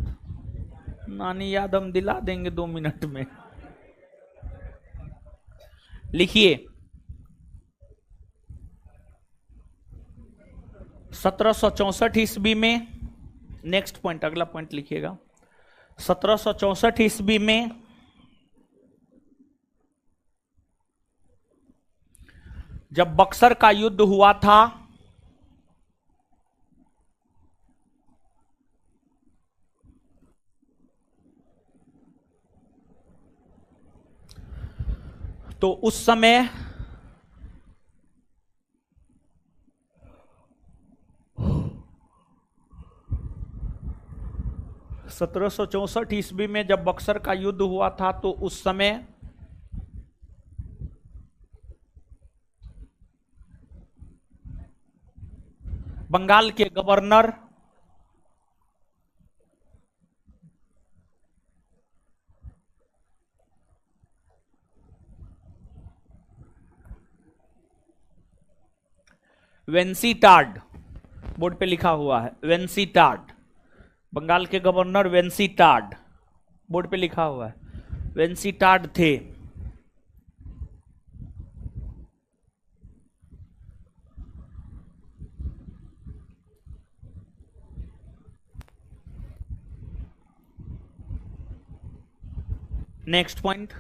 नानी याद हम दिला देंगे 2 मिनट में। लिखिए 1764 ईस्वी में, नेक्स्ट पॉइंट, अगला पॉइंट लिखिएगा। 1764 ईस्वी में जब बक्सर का युद्ध हुआ था, तो उस समय 1764 ईस्वी में जब बक्सर का युद्ध हुआ था, तो उस समय बंगाल के गवर्नर वेंसीटाड, बोर्ड पे लिखा हुआ है वेंसीटाड, बंगाल के गवर्नर वेंसीटाड, बोर्ड पे लिखा हुआ है वेंसीटाड थे। नेक्स्ट पॉइंट,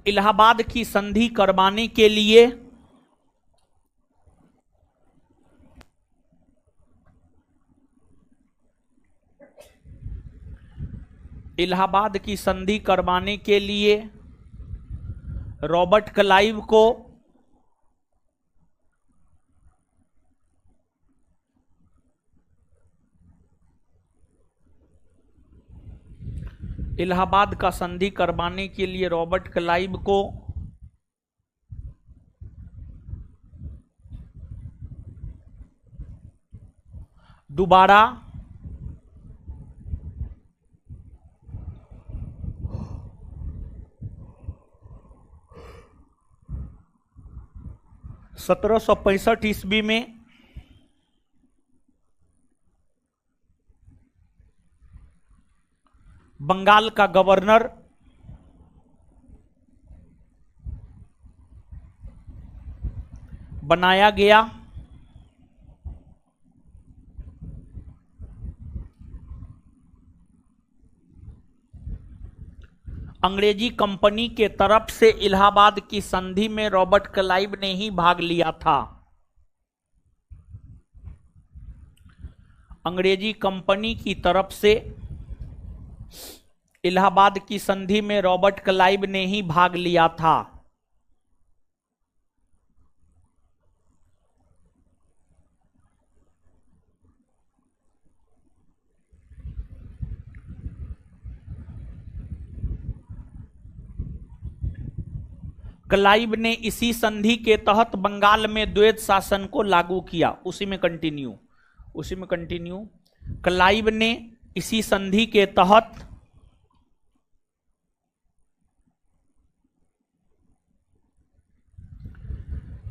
इलाहाबाद की संधि करवाने के लिए इलाहाबाद की संधि करवाने के लिए रॉबर्ट क्लाइव को इलाहाबाद का संधि करवाने के लिए रॉबर्ट क्लाइव को दोबारा सत्रह सौ 1765 ईस्वी में बंगाल का गवर्नर बनाया गया। अंग्रेजी कंपनी के तरफ से इलाहाबाद की संधि में रॉबर्ट क्लाइव ने ही भाग लिया था। अंग्रेजी कंपनी की तरफ से इलाहाबाद की संधि में रॉबर्ट क्लाइव ने ही भाग लिया था। क्लाइव ने इसी संधि के तहत बंगाल में द्वैत शासन को लागू किया। उसी में कंटिन्यू क्लाइव ने इसी संधि के तहत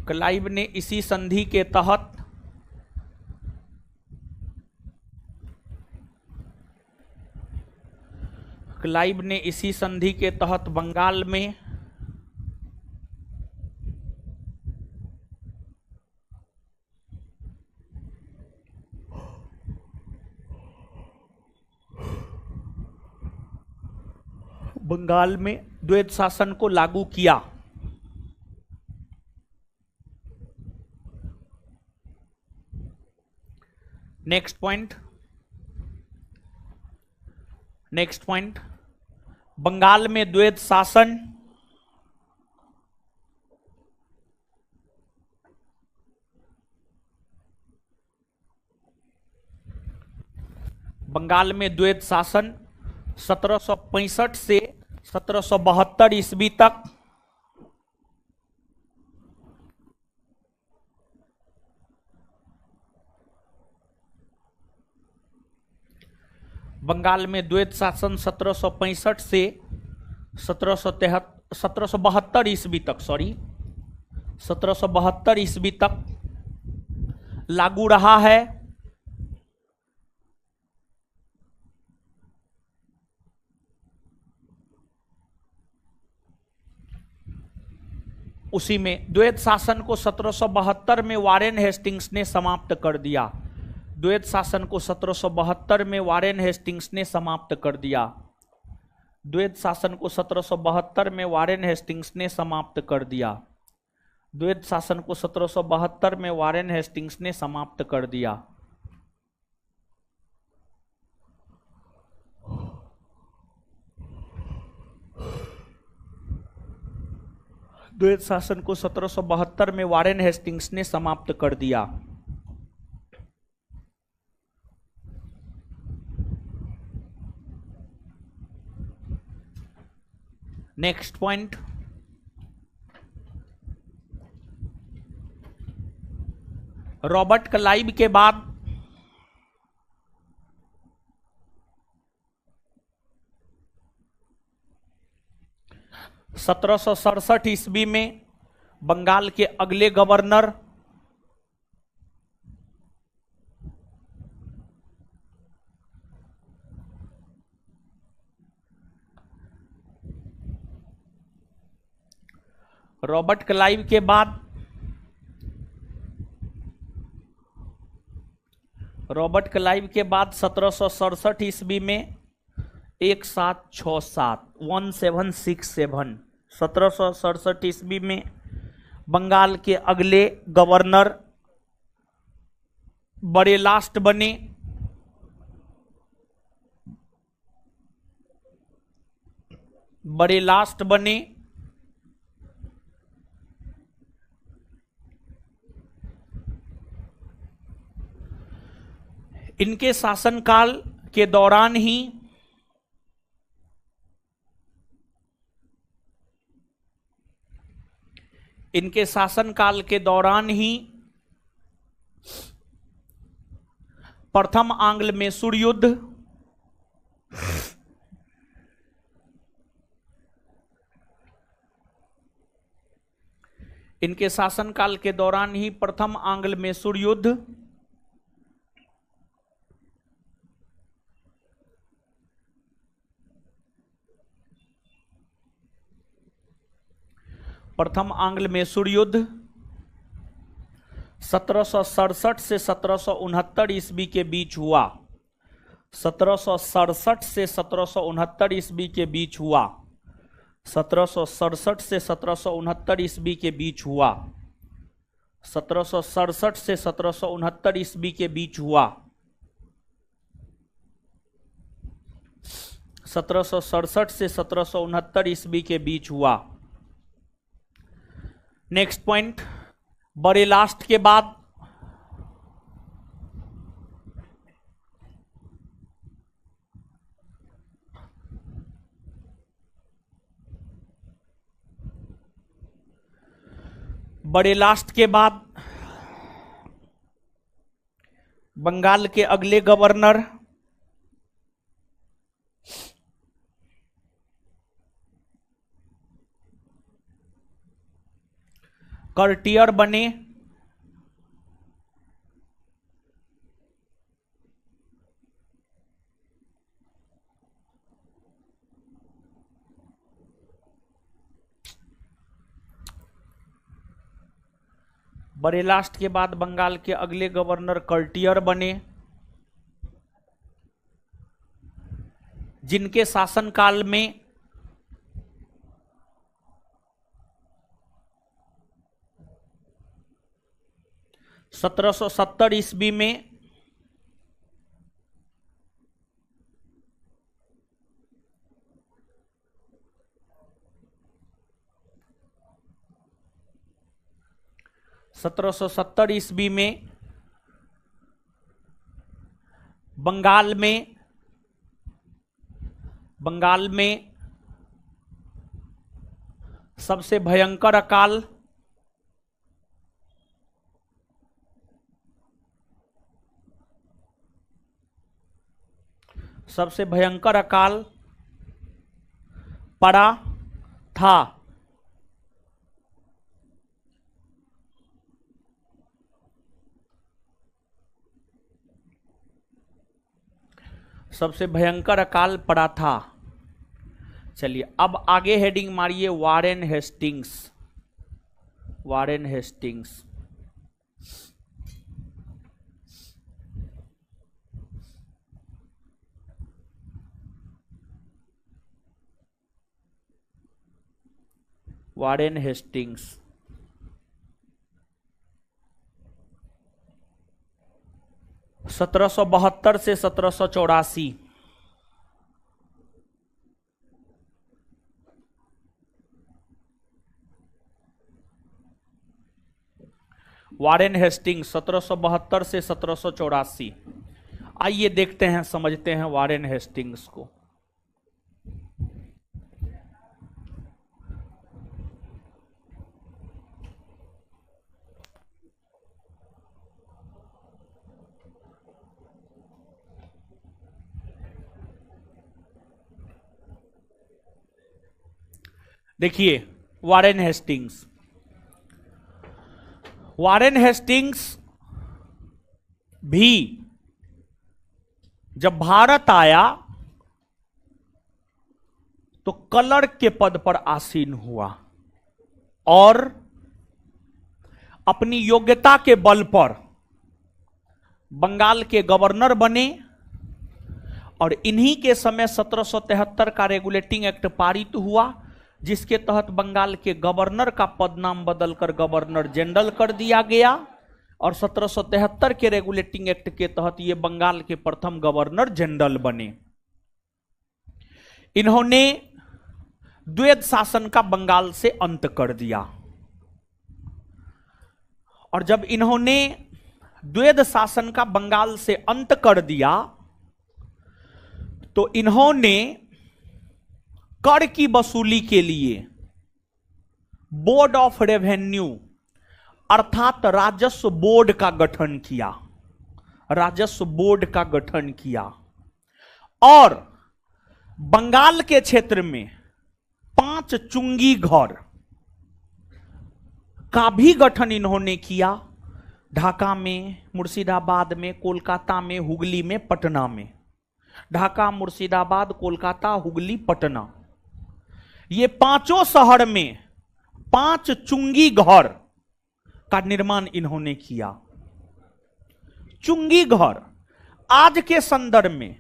क्लाइव ने इसी संधि के तहत क्लाइव ने इसी संधि के तहत बंगाल में द्वैत शासन को लागू किया। नेक्स्ट पॉइंट, बंगाल में द्वैत शासन बंगाल में द्वैत शासन 1765 से 1772 ईस्वी तक बंगाल में द्वैत शासन 1765 से 1772 ईस्वी तक 1772 ईस्वी तक लागू रहा है। उसी में द्वैत शासन को 1772 में वारेन हेस्टिंग्स ने समाप्त कर दिया। द्वैत शासन को 1772 में वारेन हेस्टिंग्स ने समाप्त कर दिया। द्वैत शासन को 1772 में वारेन हेस्टिंग्स ने समाप्त कर दिया। द्वैत शासन को 1772 में वारेन हेस्टिंग्स ने समाप्त कर दिया। द्वैत शासन को 1772 में वारेन हेस्टिंग्स ने समाप्त कर दिया। नेक्स्ट पॉइंट, रॉबर्ट क्लाइव के बाद 1767 ईस्वी में बंगाल के अगले गवर्नर रॉबर्ट क्लाइव के बाद रॉबर्ट क्लाइव के बाद 1767 ईस्वी में 1767 1767 ईस्वी में बंगाल के अगले गवर्नर बरेलास्ट बने। बरेलास्ट बने। इनके शासनकाल के दौरान ही प्रथम आंग्ल मैसूर युद्ध, इनके शासनकाल के दौरान ही प्रथम आंग्ल मैसूर युद्ध, प्रथम आंग्ल मैसूर युद्ध 1767 से 1769 ईस्वी के बीच हुआ। 1767 से 1769 ईस्वी के बीच हुआ। 1767 से 1769 ईस्वी के बीच हुआ। 1767 से 1769 ईस्वी के बीच हुआ। 1767 से 1769 ईस्वी के बीच हुआ। नेक्स्ट पॉइंट, बरेलास्ट के बाद बंगाल के अगले गवर्नर कर्टियर बने। बरेलास्ट के बाद बंगाल के अगले गवर्नर कर्टियर बने, जिनके शासनकाल में 1770 ईस्वी में बंगाल में सबसे भयंकर अकाल पड़ा था। सबसे भयंकर अकाल पड़ा था। चलिए अब आगे हेडिंग मारिए Warren Hastings. Warren Hastings. Warren Hastings 1772 से 1784। वारेन हेस्टिंग्स 1772 से 1784। आइए देखते हैं, समझते हैं वारेन हेस्टिंग्स को। देखिए वारेन हेस्टिंग्स, वारेन हेस्टिंग्स भी जब भारत आया तो क्लर्क के पद पर आसीन हुआ और अपनी योग्यता के बल पर बंगाल के गवर्नर बने और इन्हीं के समय 1773 का रेगुलेटिंग एक्ट पारित हुआ, जिसके तहत बंगाल के गवर्नर का पद नाम बदलकर गवर्नर जनरल कर दिया गया और 1773 के रेगुलेटिंग एक्ट के तहत ये बंगाल के प्रथम गवर्नर जनरल बने। इन्होंने द्वैध शासन का बंगाल से अंत कर दिया और जब इन्होंने द्वैध शासन का बंगाल से अंत कर दिया तो इन्होंने कर की वसूली के लिए बोर्ड ऑफ रेवेन्यू अर्थात राजस्व बोर्ड का गठन किया, राजस्व बोर्ड का गठन किया और बंगाल के क्षेत्र में 5 चुंगी घर का भी गठन इन्होंने किया। ढाका में, मुर्शिदाबाद में, कोलकाता में, हुगली में, पटना में। ढाका, मुर्शिदाबाद, कोलकाता, हुगली, पटना, ये पांचों शहर में 5 चुंगी घर का निर्माण इन्होंने किया। चुंगी घर आज के संदर्भ में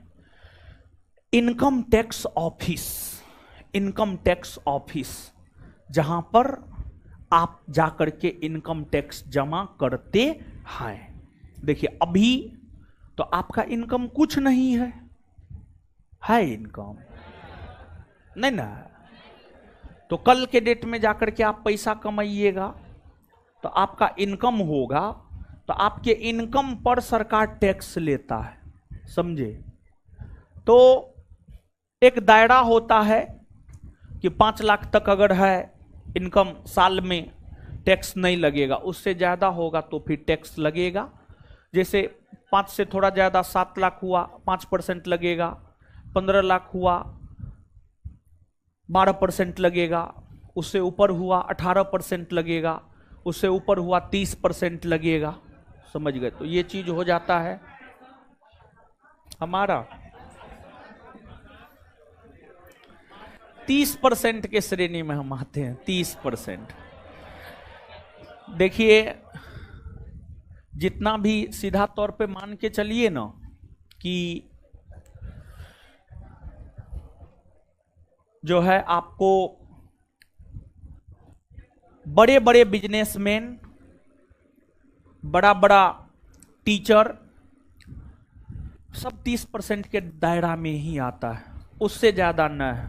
income tax office, income tax office जहां पर आप जाकर के इनकम टैक्स जमा करते हैं। देखिए अभी तो आपका इनकम कुछ नहीं है इनकम नहीं ना, तो कल के डेट में जाकर के आप पैसा कमाइएगा तो आपका इनकम होगा, तो आपके इनकम पर सरकार टैक्स लेता है, समझे। तो एक दायरा होता है कि 5 लाख तक अगर है इनकम साल में टैक्स नहीं लगेगा, उससे ज़्यादा होगा तो फिर टैक्स लगेगा। जैसे 5 से थोड़ा ज़्यादा 7 लाख हुआ 5% लगेगा, 15 लाख हुआ 12% लगेगा, उससे ऊपर हुआ 18% लगेगा, उससे ऊपर हुआ 30% लगेगा, समझ गए। तो ये चीज हो जाता है हमारा 30% के श्रेणी में हम आते हैं, 30%। देखिए जितना भी सीधा तौर पे मान के चलिए ना कि जो है आपको बड़े बड़े बिजनेसमैन, बड़ा बड़ा टीचर सब 30% के दायरा में ही आता है, उससे ज्यादा न है।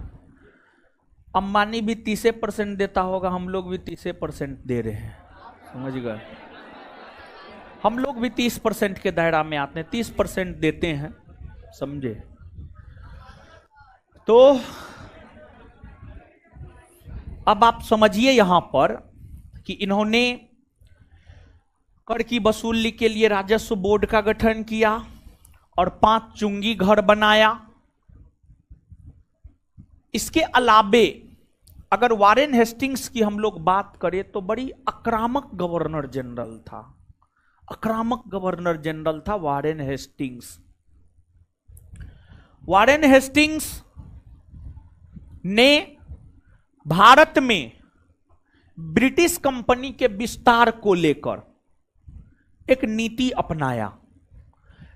अंबानी भी 30% देता होगा, हम लोग भी 30% दे रहे हैं, समझ गए। हम लोग भी 30% के दायरा में आते हैं, 30% देते हैं, समझे। तो अब आप समझिए यहां पर कि इन्होंने कर की वसूली के लिए राजस्व बोर्ड का गठन किया और 5 चुंगी घर बनाया। इसके अलावे अगर वारेन हेस्टिंग्स की हम लोग बात करें तो बड़ी आक्रामक गवर्नर जनरल था, आक्रामक गवर्नर जनरल था वारेन हेस्टिंग्स। वारेन हेस्टिंग्स ने भारत में ब्रिटिश कंपनी के विस्तार को लेकर एक नीति अपनाया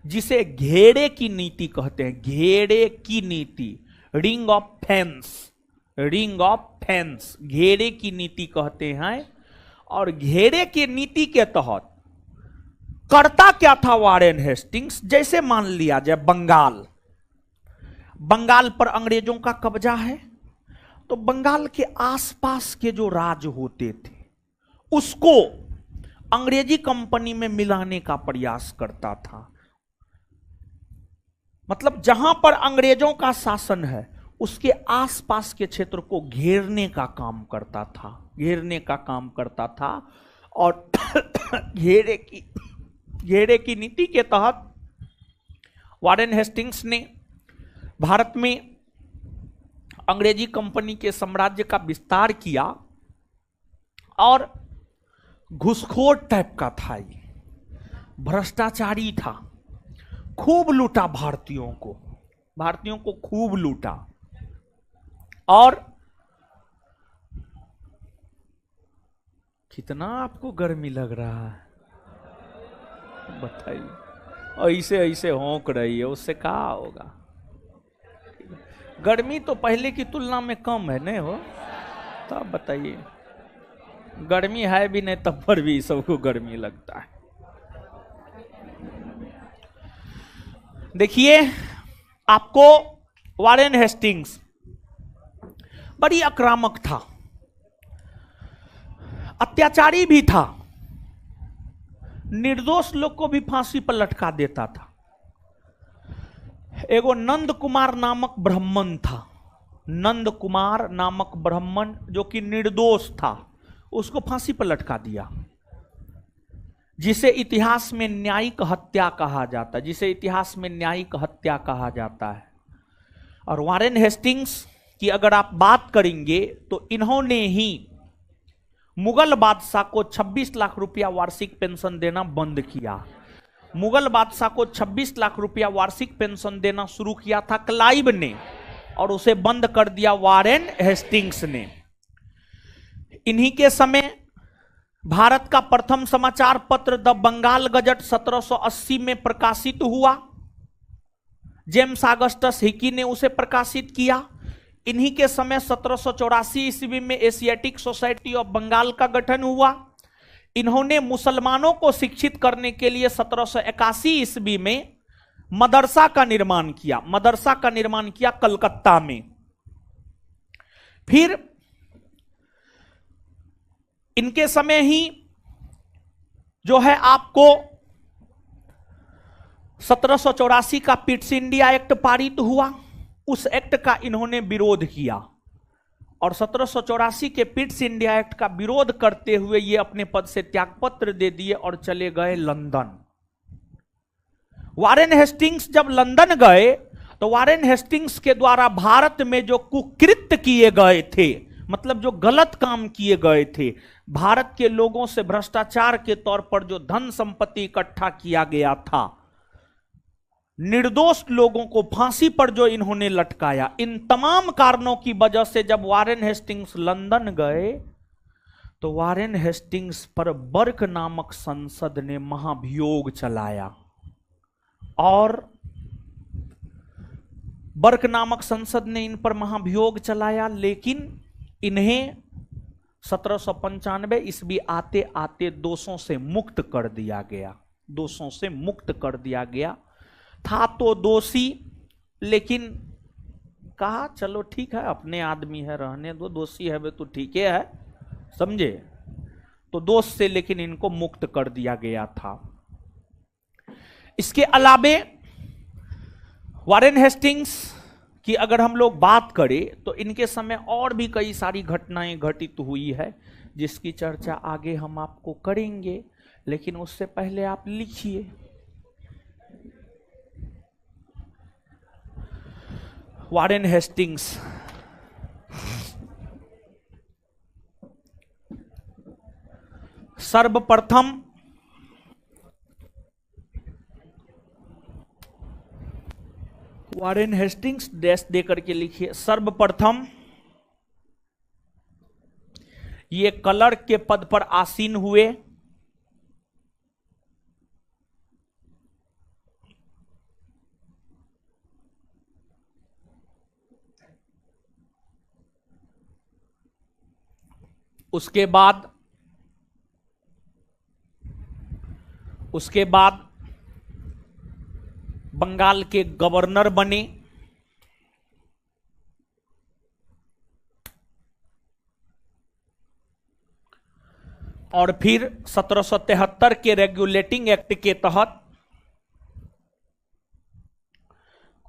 जिसे घेरे की नीति कहते हैं। घेरे की नीति, ring of fence, ring of fence, घेरे की नीति कहते हैं। और घेरे की नीति के तहत करता क्या था वॉरेन हेस्टिंग्स? जैसे मान लिया जाए बंगाल, बंगाल पर अंग्रेजों का कब्जा है, तो बंगाल के आसपास के जो राज्य होते थे उसको अंग्रेजी कंपनी में मिलाने का प्रयास करता था। मतलब जहां पर अंग्रेजों का शासन है उसके आसपास के क्षेत्र को घेरने का काम करता था, घेरने का काम करता था। और घेरे की नीति के तहत वॉरेन हेस्टिंग्स ने भारत में अंग्रेजी कंपनी के साम्राज्य का विस्तार किया। और घुसखोर टाइप का था, ये भ्रष्टाचारी था, खूब लूटा भारतीयों को खूब लूटा। और कितना आपको गर्मी लग रहा है बताइए? ऐसे ऐसे होंक रही है, उससे क्या होगा? गर्मी तो पहले की तुलना में कम है, नहीं हो? तब बताइए, गर्मी है भी नहीं तब पर भी सबको गर्मी लगता है। देखिए, आपको वॉरेन हेस्टिंग्स बड़ी आक्रामक था, अत्याचारी भी था, निर्दोष लोग को भी फांसी पर लटका देता था। एगो नंद कुमार नामक ब्राह्मण था, नंद कुमार नामक ब्राह्मण जो कि निर्दोष था, उसको फांसी पर लटका दिया, जिसे इतिहास में न्यायिक हत्या कहा जाता है, जिसे इतिहास में न्यायिक हत्या कहा जाता है। और वॉरेन हेस्टिंग्स की अगर आप बात करेंगे तो इन्होंने ही मुगल बादशाह को 26 लाख रुपया वार्षिक पेंशन देना बंद किया। मुगल बादशाह को 26 लाख रुपया वार्षिक पेंशन देना शुरू किया था क्लाइव ने, और उसे बंद कर दिया वॉरेन हेस्टिंग्स ने। इन्हीं के समय भारत का प्रथम समाचार पत्र द बंगाल गजट 1780 में प्रकाशित हुआ। जेम्स ऑगस्टस हिकी ने उसे प्रकाशित किया। इन्हीं के समय 1784 ईस्वी में एशियाटिक सोसाइटी ऑफ बंगाल का गठन हुआ। इन्होंने मुसलमानों को शिक्षित करने के लिए 1781 ईस्वी में मदरसा का निर्माण किया, मदरसा का निर्माण किया कलकत्ता में। फिर इनके समय ही जो है आपको 1784 का पिट्स इंडिया एक्ट पारित हुआ। उस एक्ट का इन्होंने विरोध किया और 1784 के पिट्स इंडिया एक्ट का विरोध करते हुए ये अपने पद से त्यागपत्र दे दिए और चले गए लंदन। वॉरेन हेस्टिंग्स जब लंदन गए तो वॉरेन हेस्टिंग्स के द्वारा भारत में जो कुकृत्य किए गए थे, मतलब जो गलत काम किए गए थे, भारत के लोगों से भ्रष्टाचार के तौर पर जो धन संपत्ति इकट्ठा किया गया था, निर्दोष लोगों को फांसी पर जो इन्होंने लटकाया, इन तमाम कारणों की वजह से जब वॉरेन हेस्टिंग्स लंदन गए तो वॉरेन हेस्टिंग्स पर बर्क नामक संसद ने महाभियोग चलाया। और बर्क नामक संसद ने इन पर महाभियोग चलाया, लेकिन इन्हें 1795 ईस्वी आते आते दोषों से मुक्त कर दिया गया, दोषों से मुक्त कर दिया गया। था तो दोषी, लेकिन कहा चलो ठीक है, अपने आदमी है, रहने दो, दोषी है वे तो ठीक है, समझे? तो दोष से लेकिन इनको मुक्त कर दिया गया था। इसके अलावे वॉरेन हेस्टिंग्स की अगर हम लोग बात करें तो इनके समय और भी कई सारी घटनाएं घटित हुई है, जिसकी चर्चा आगे हम आपको करेंगे, लेकिन उससे पहले आप लिखिए। वॉरेन हेस्टिंग्स सर्वप्रथम वॉरेन हेस्टिंग्स डैश देकर के लिखिए। सर्वप्रथम ये क्लर्क के पद पर आसीन हुए। उसके बाद बंगाल के गवर्नर बने। और फिर 1773 के रेगुलेटिंग एक्ट के तहत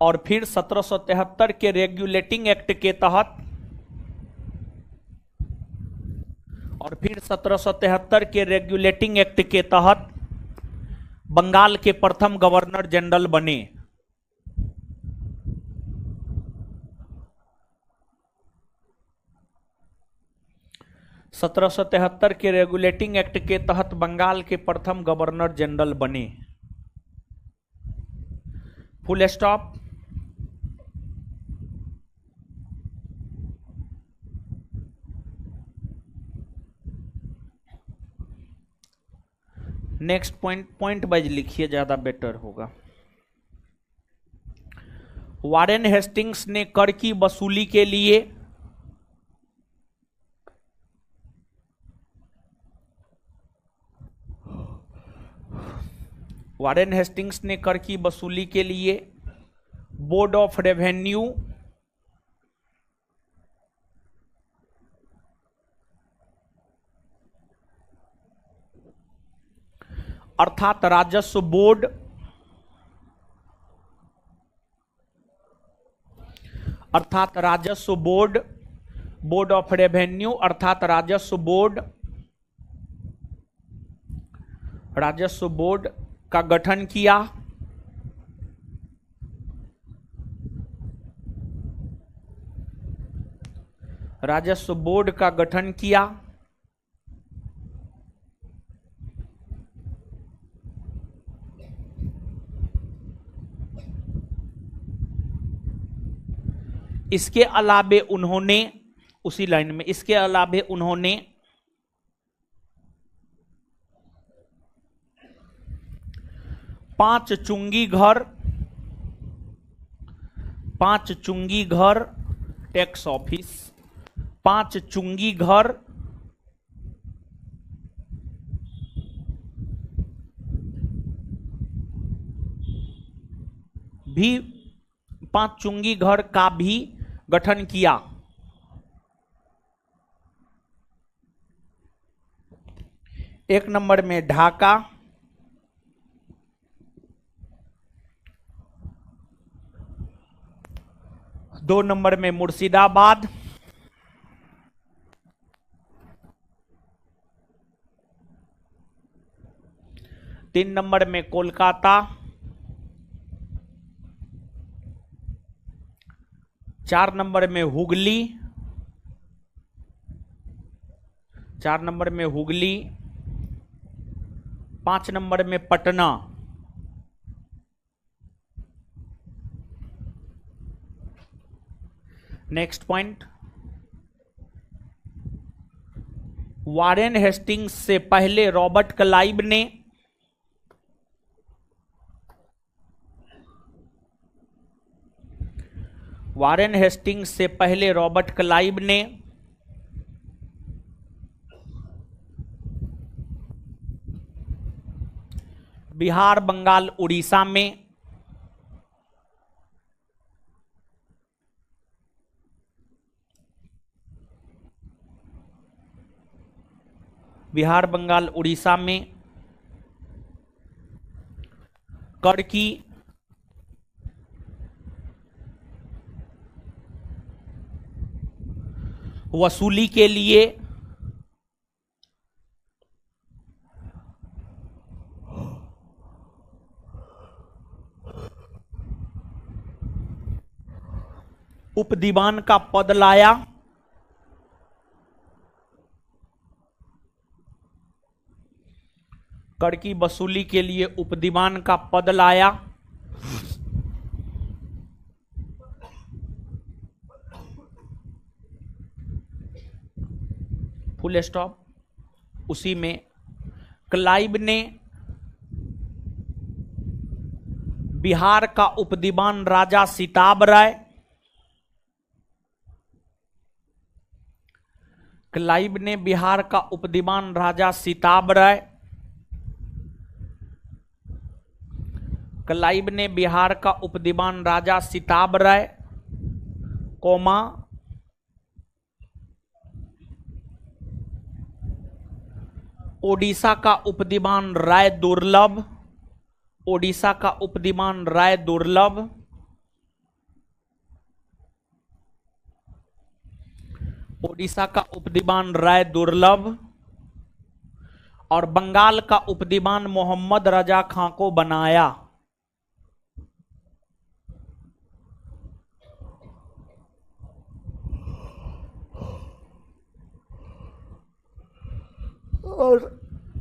और फिर 1773 के रेगुलेटिंग एक्ट के तहत और फिर 1773 के रेगुलेटिंग एक्ट के तहत बंगाल के प्रथम गवर्नर जनरल बने। सत्रह सौ तिहत्तर के रेगुलेटिंग एक्ट के तहत बंगाल के प्रथम गवर्नर जनरल बने। Full stop. Next point wise लिखिए, ज्यादा बेटर होगा। वारेन हेस्टिंग्स ने कर की वसूली के लिए बोर्ड ऑफ रेवेन्यू अर्थात राजस्व बोर्ड बोर्ड ऑफ रेवेन्यू अर्थात राजस्व बोर्ड का गठन किया। राजस्व बोर्ड का गठन किया। इसके अलावे उन्होंने उसी लाइन में इसके अलावे उन्होंने पांच चुंगी घर टैक्स ऑफिस, 5 चुंगी घर भी 5 चुंगी घर का भी गठन किया। एक नंबर में ढाका, दो नंबर में मुर्शिदाबाद, तीन नंबर में कोलकाता, चार नंबर में हुगली, पांच नंबर में Patna. Next point, Warren Hastings से पहले रॉबर्ट क्लाइव ने बिहार, बंगाल, उड़ीसा में कर की वसूली के लिए उपदीवान का पद लाया। कर की वसूली के लिए उपदीवान का पद लाया। Full stop. उसी में क्लाइव ने बिहार का उपदीवान राजा सिताब राय, क्लाइव ने बिहार का उपदीवान राजा सिताब राय, क्लाइव ने बिहार का उपदीवान राजा सिताब राय, कोमा ओडिशा का उपदीवान राय दुर्लभ, ओडिशा का उपदीवान राय दुर्लभ, ओडिशा का उपदीवान राय दुर्लभ, और बंगाल का उपदीवान मोहम्मद रजा खां को बनाया। और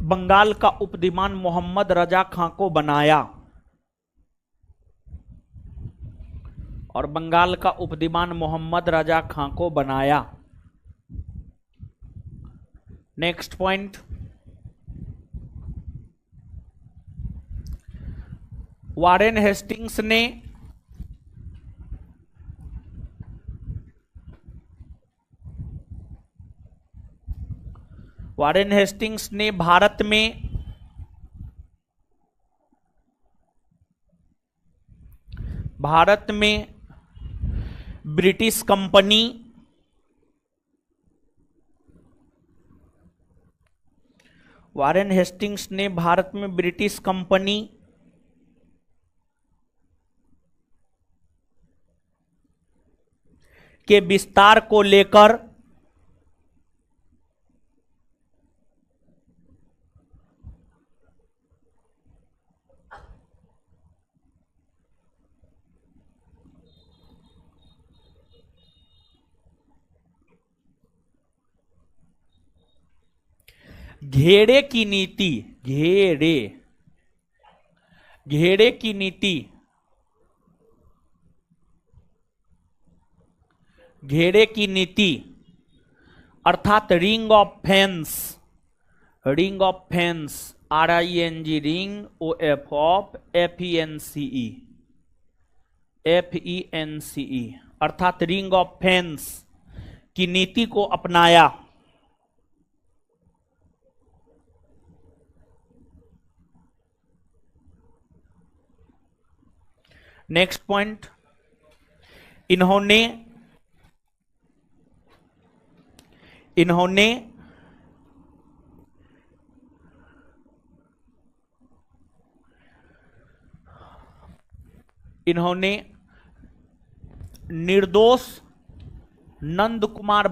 बंगाल का उपदीवान मोहम्मद रजा खां को बनाया, और बंगाल का उपदीवान मोहम्मद रजा खां को बनाया। नेक्स्ट पॉइंट, वारेन हेस्टिंग्स ने भारत में ब्रिटिश कंपनी, वारेन हेस्टिंग्स ने भारत में ब्रिटिश कंपनी के विस्तार को लेकर घेरे की नीति, घेरे की नीति, घेरे की नीति अर्थात ring of fence, ring of fence, RING, ring, OF of FENCE, अर्थात रिंग ऑफ फेंस की नीति को अपनाया। नेक्स्ट पॉइंट, इन्होंने निर्दोष नंद कुमार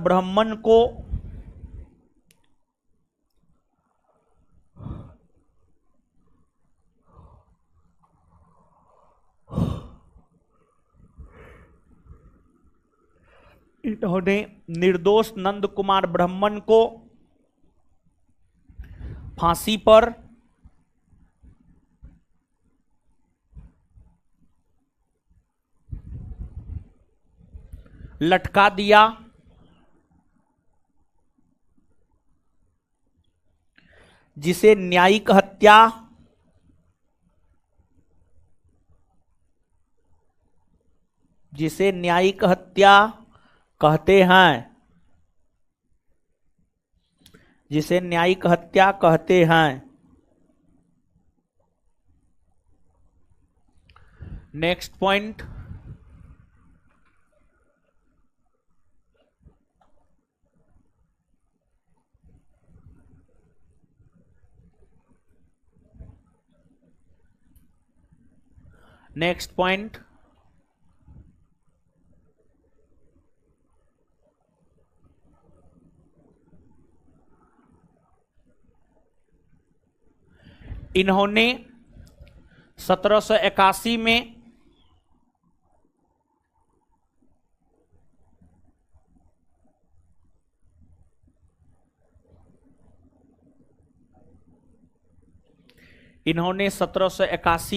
ब्राह्मण को फांसी पर लटका दिया, जिसे न्यायिक हत्या कहते हैं, जिसे न्यायिक हत्या कहते हैं। नेक्स्ट पॉइंट, नेक्स्ट पॉइंट, इन्होंने 1781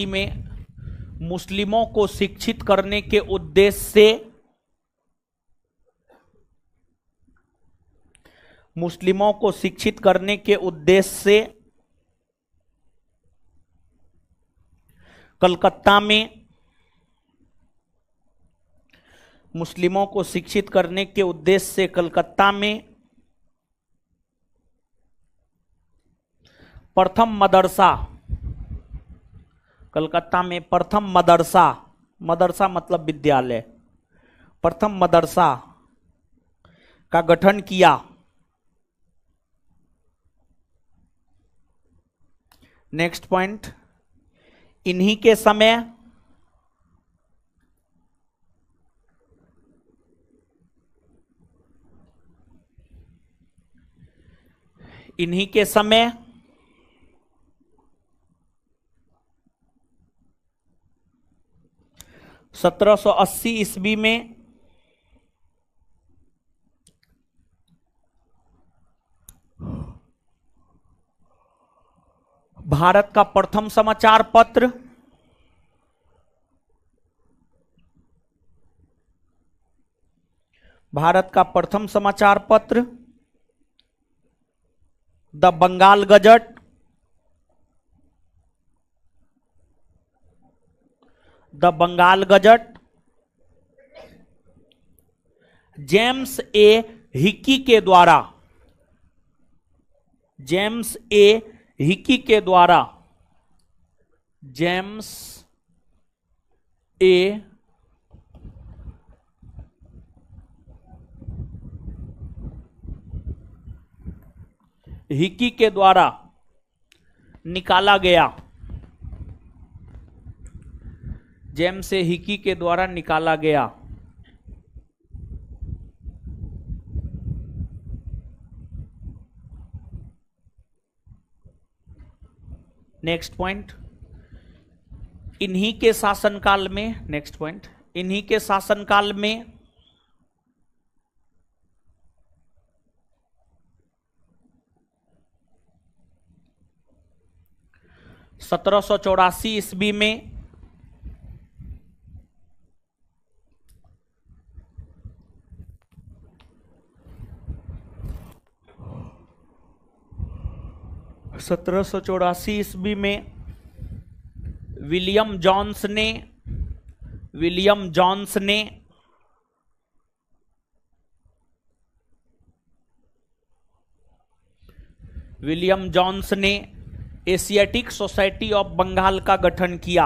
में मुस्लिमों को शिक्षित करने के उद्देश्य से मुस्लिमों को शिक्षित करने के उद्देश्य से कलकत्ता में मुस्लिमों को शिक्षित करने के उद्देश्य से कलकत्ता में प्रथम मदरसा, कलकत्ता में प्रथम मदरसा, मदरसा मतलब विद्यालय, प्रथम मदरसा का गठन किया। नेक्स्ट पॉइंट, इन्हीं के समय इन्हीं के समय 1780 ईस्वी में भारत का प्रथम समाचार पत्र the Bengal gazette, James A Hicky के द्वारा, जेम्स ए हिकी के द्वारा, जेम्स ए हिकी के द्वारा निकाला गया, जेम्स ए हिकी के द्वारा निकाला गया। नेक्स्ट पॉइंट, इन्हीं के शासनकाल में, नेक्स्ट पॉइंट, इन्हीं के शासनकाल में सत्रह सौ 84 ईस्वी में विलियम जोन्स ने एशियाटिक सोसाइटी ऑफ बंगाल का गठन किया।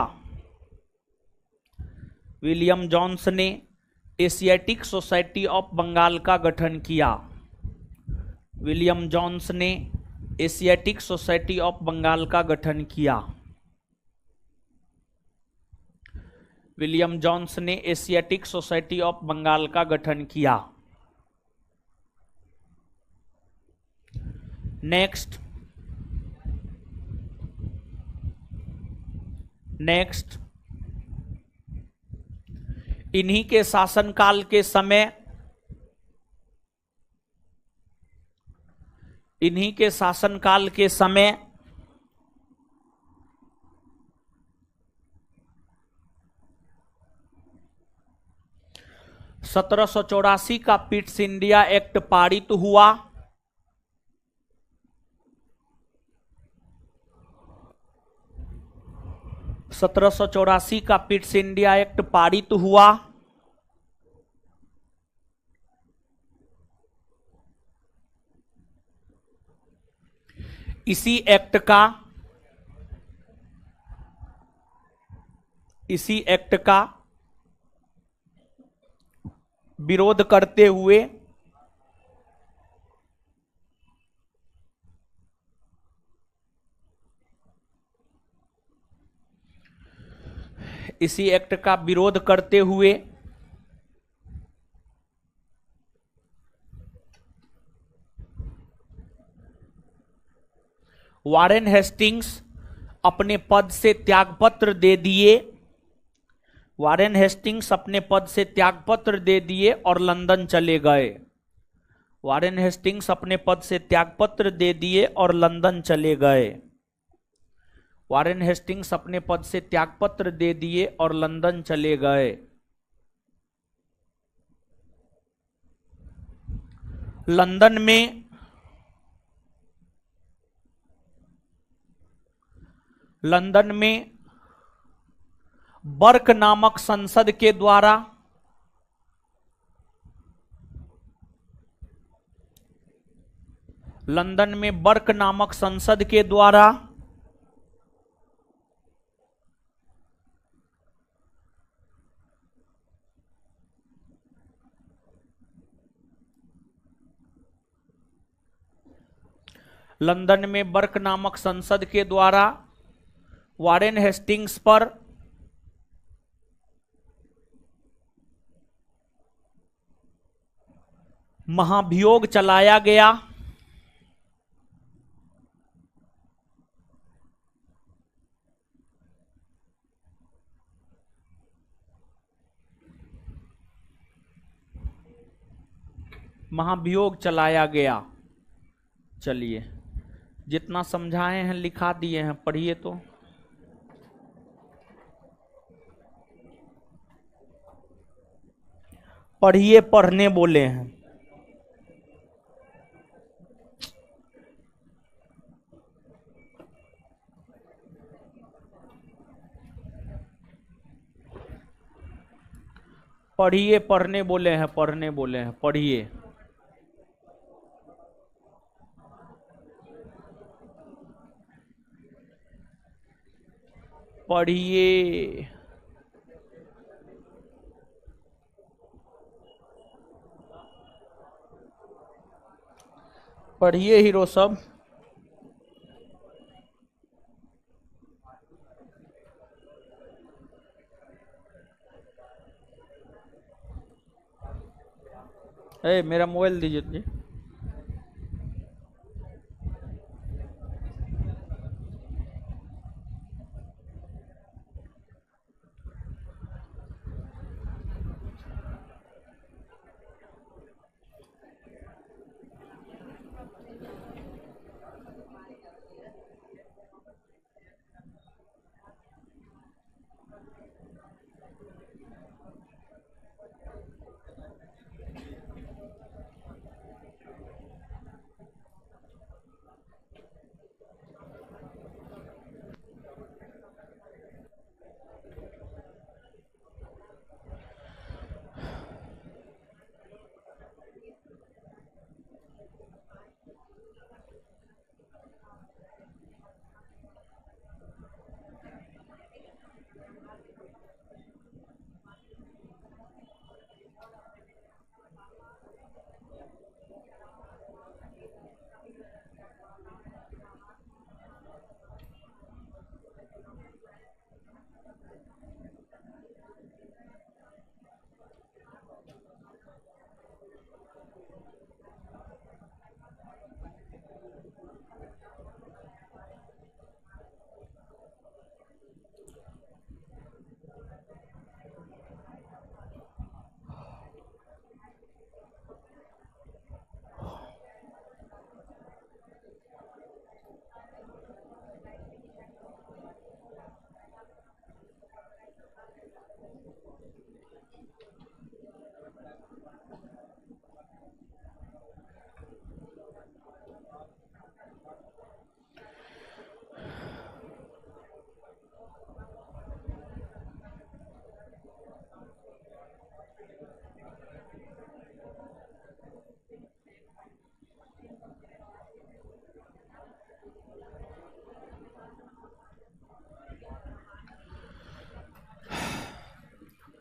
विलियम जोन्स ने एशियाटिक सोसाइटी ऑफ बंगाल का गठन किया। विलियम जोन्स ने एशियाटिक सोसाइटी ऑफ बंगाल का गठन किया। विलियम जोन्स ने एशियाटिक सोसाइटी ऑफ बंगाल का गठन किया। नेक्स्ट, इन्हीं के शासनकाल के समय, इन्हीं के शासनकाल के समय 1784 का पिट्स इंडिया एक्ट पारित हुआ। 1784 का पिट्स इंडिया एक्ट पारित हुआ। इसी एक्ट का विरोध करते हुए वारेन हेस्टिंग्स अपने पद से त्यागपत्र दे दिए। वारेन हेस्टिंग्स अपने पद से त्यागपत्र दे दिए और लंदन चले गए। वारेन हेस्टिंग्स अपने पद से त्यागपत्र दे दिए और लंदन चले गए। वारेन हेस्टिंग्स अपने पद से त्यागपत्र दे दिए और लंदन चले गए। लंदन में लंदन में बर्क नामक संसद के द्वारा लंदन में बर्क नामक संसद के द्वारा लंदन में बर्क नामक संसद के द्वारा वारेन हेस्टिंग्स पर महाभियोग चलाया गया। महाभियोग चलाया गया। चलिए, जितना समझाए हैं लिखा दिए हैं, पढ़िए तो। पढ़िए, पढ़ने बोले हैं। पढ़िए, पढ़ने बोले हैं, पढ़ने बोले हैं, पढ़िए। पढ़िए। पढ़िए हीरो सब। मेरा मोबाइल दीजिए जी।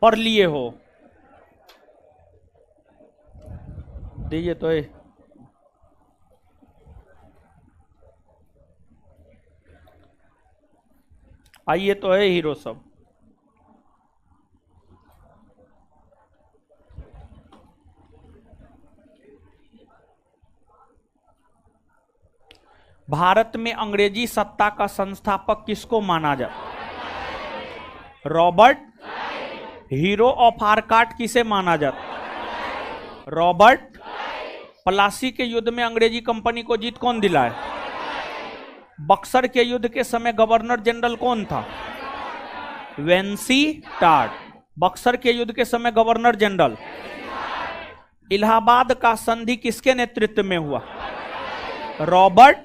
पढ़ लिए हो? दीजिए तो। आइए तो है हीरो सब। भारत में अंग्रेजी सत्ता का संस्थापक किसको माना जाता? रॉबर्ट। हीरो ऑफ आर्काट किसे माना जाता? रॉबर्ट। प्लासी के युद्ध में अंग्रेजी कंपनी को जीत कौन दिलाए? बक्सर के युद्ध के समय गवर्नर जनरल कौन था? वेंसी टार्ट। बक्सर के युद्ध के समय गवर्नर जनरल। इलाहाबाद का संधि किसके नेतृत्व में हुआ? रॉबर्ट।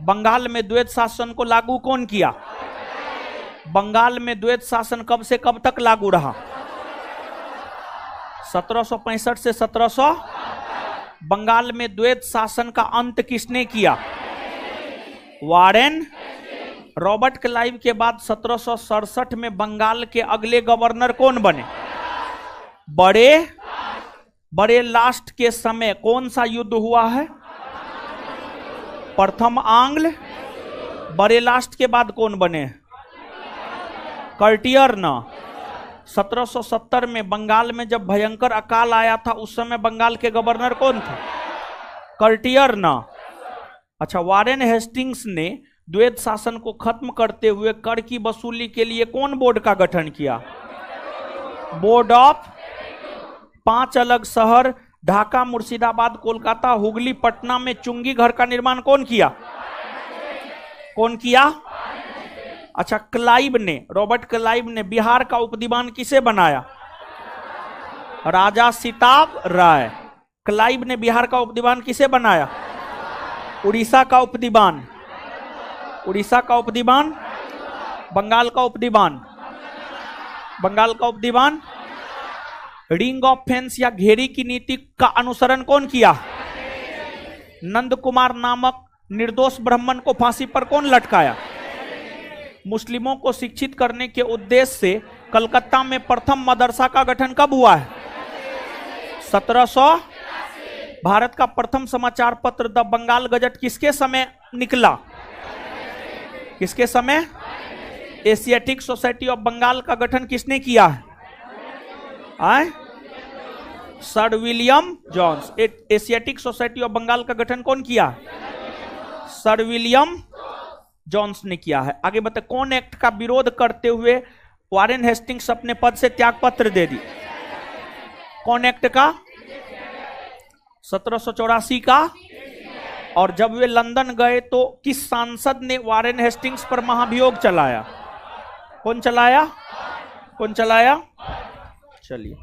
बंगाल में द्वैत शासन को लागू कौन किया? बंगाल में द्वैत शासन कब से कब तक लागू रहा? 1765 से 1700। बंगाल में द्वैत शासन का अंत किसने किया? वारेन। रॉबर्ट क्लाइव के बाद 1767 में बंगाल के अगले गवर्नर कौन बने? बड़े लास्ट के समय कौन सा युद्ध हुआ है? प्रथम आंग्ल। बड़े लास्ट के बाद कौन बने? कर्टियर ना। 1770 में बंगाल में जब भयंकर अकाल आया था उस समय बंगाल के गवर्नर कौन थे? कर्टियर ना। अच्छा, वारेन हेस्टिंग्स ने द्वैत शासन को खत्म करते हुए कर की वसूली के लिए कौन बोर्ड का गठन किया? Board of. 5 अलग शहर ढाका, मुर्शिदाबाद, कोलकाता, हुगली, पटना में चुंगी घर का निर्माण कौन किया? कौन किया? अच्छा, क्लाइव ने, रॉबर्ट क्लाइव ने बिहार का उपदीवान किसे बनाया? राजा सिताब राय। क्लाइव ने बिहार का उपदीवान किसे बनाया? उड़ीसा का उपदीवान। उड़ीसा का उपदीवान। बंगाल का उपदीवान। बंगाल का उपदीवान। रिंग ऑफ फेंस या घेरी की नीति का अनुसरण कौन किया? नंद कुमार नामक निर्दोष ब्राह्मण को फांसी पर कौन लटकाया? मुस्लिमों को शिक्षित करने के उद्देश्य से कलकत्ता में प्रथम मदरसा का गठन कब हुआ है? 1700। भारत का प्रथम समाचार पत्र द बंगाल गजट किसके समय निकला? किसके समय? एशियाटिक सोसाइटी ऑफ बंगाल का गठन किसने किया है? Sir William Jones. Asiatic Society of Bengal का गठन कौन किया? सर विलियम जॉन्स ने किया है। आगे बताए, कौन एक्ट का विरोध करते हुए वारेन हेस्टिंग्स अपने पद से त्याग पत्र दे दी? कौन एक्ट का? 1784 का। और जब वे लंदन गए तो किस सांसद ने वारेन हेस्टिंग्स पर महाभियोग चलाया? कौन चलाया? कौन चलाया? चलिए,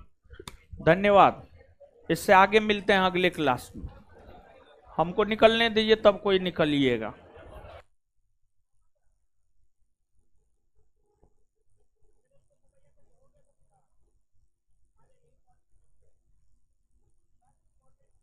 धन्यवाद। इससे आगे मिलते हैं अगले क्लास में। हमको निकलने दीजिए, तब कोई निकलिएगा।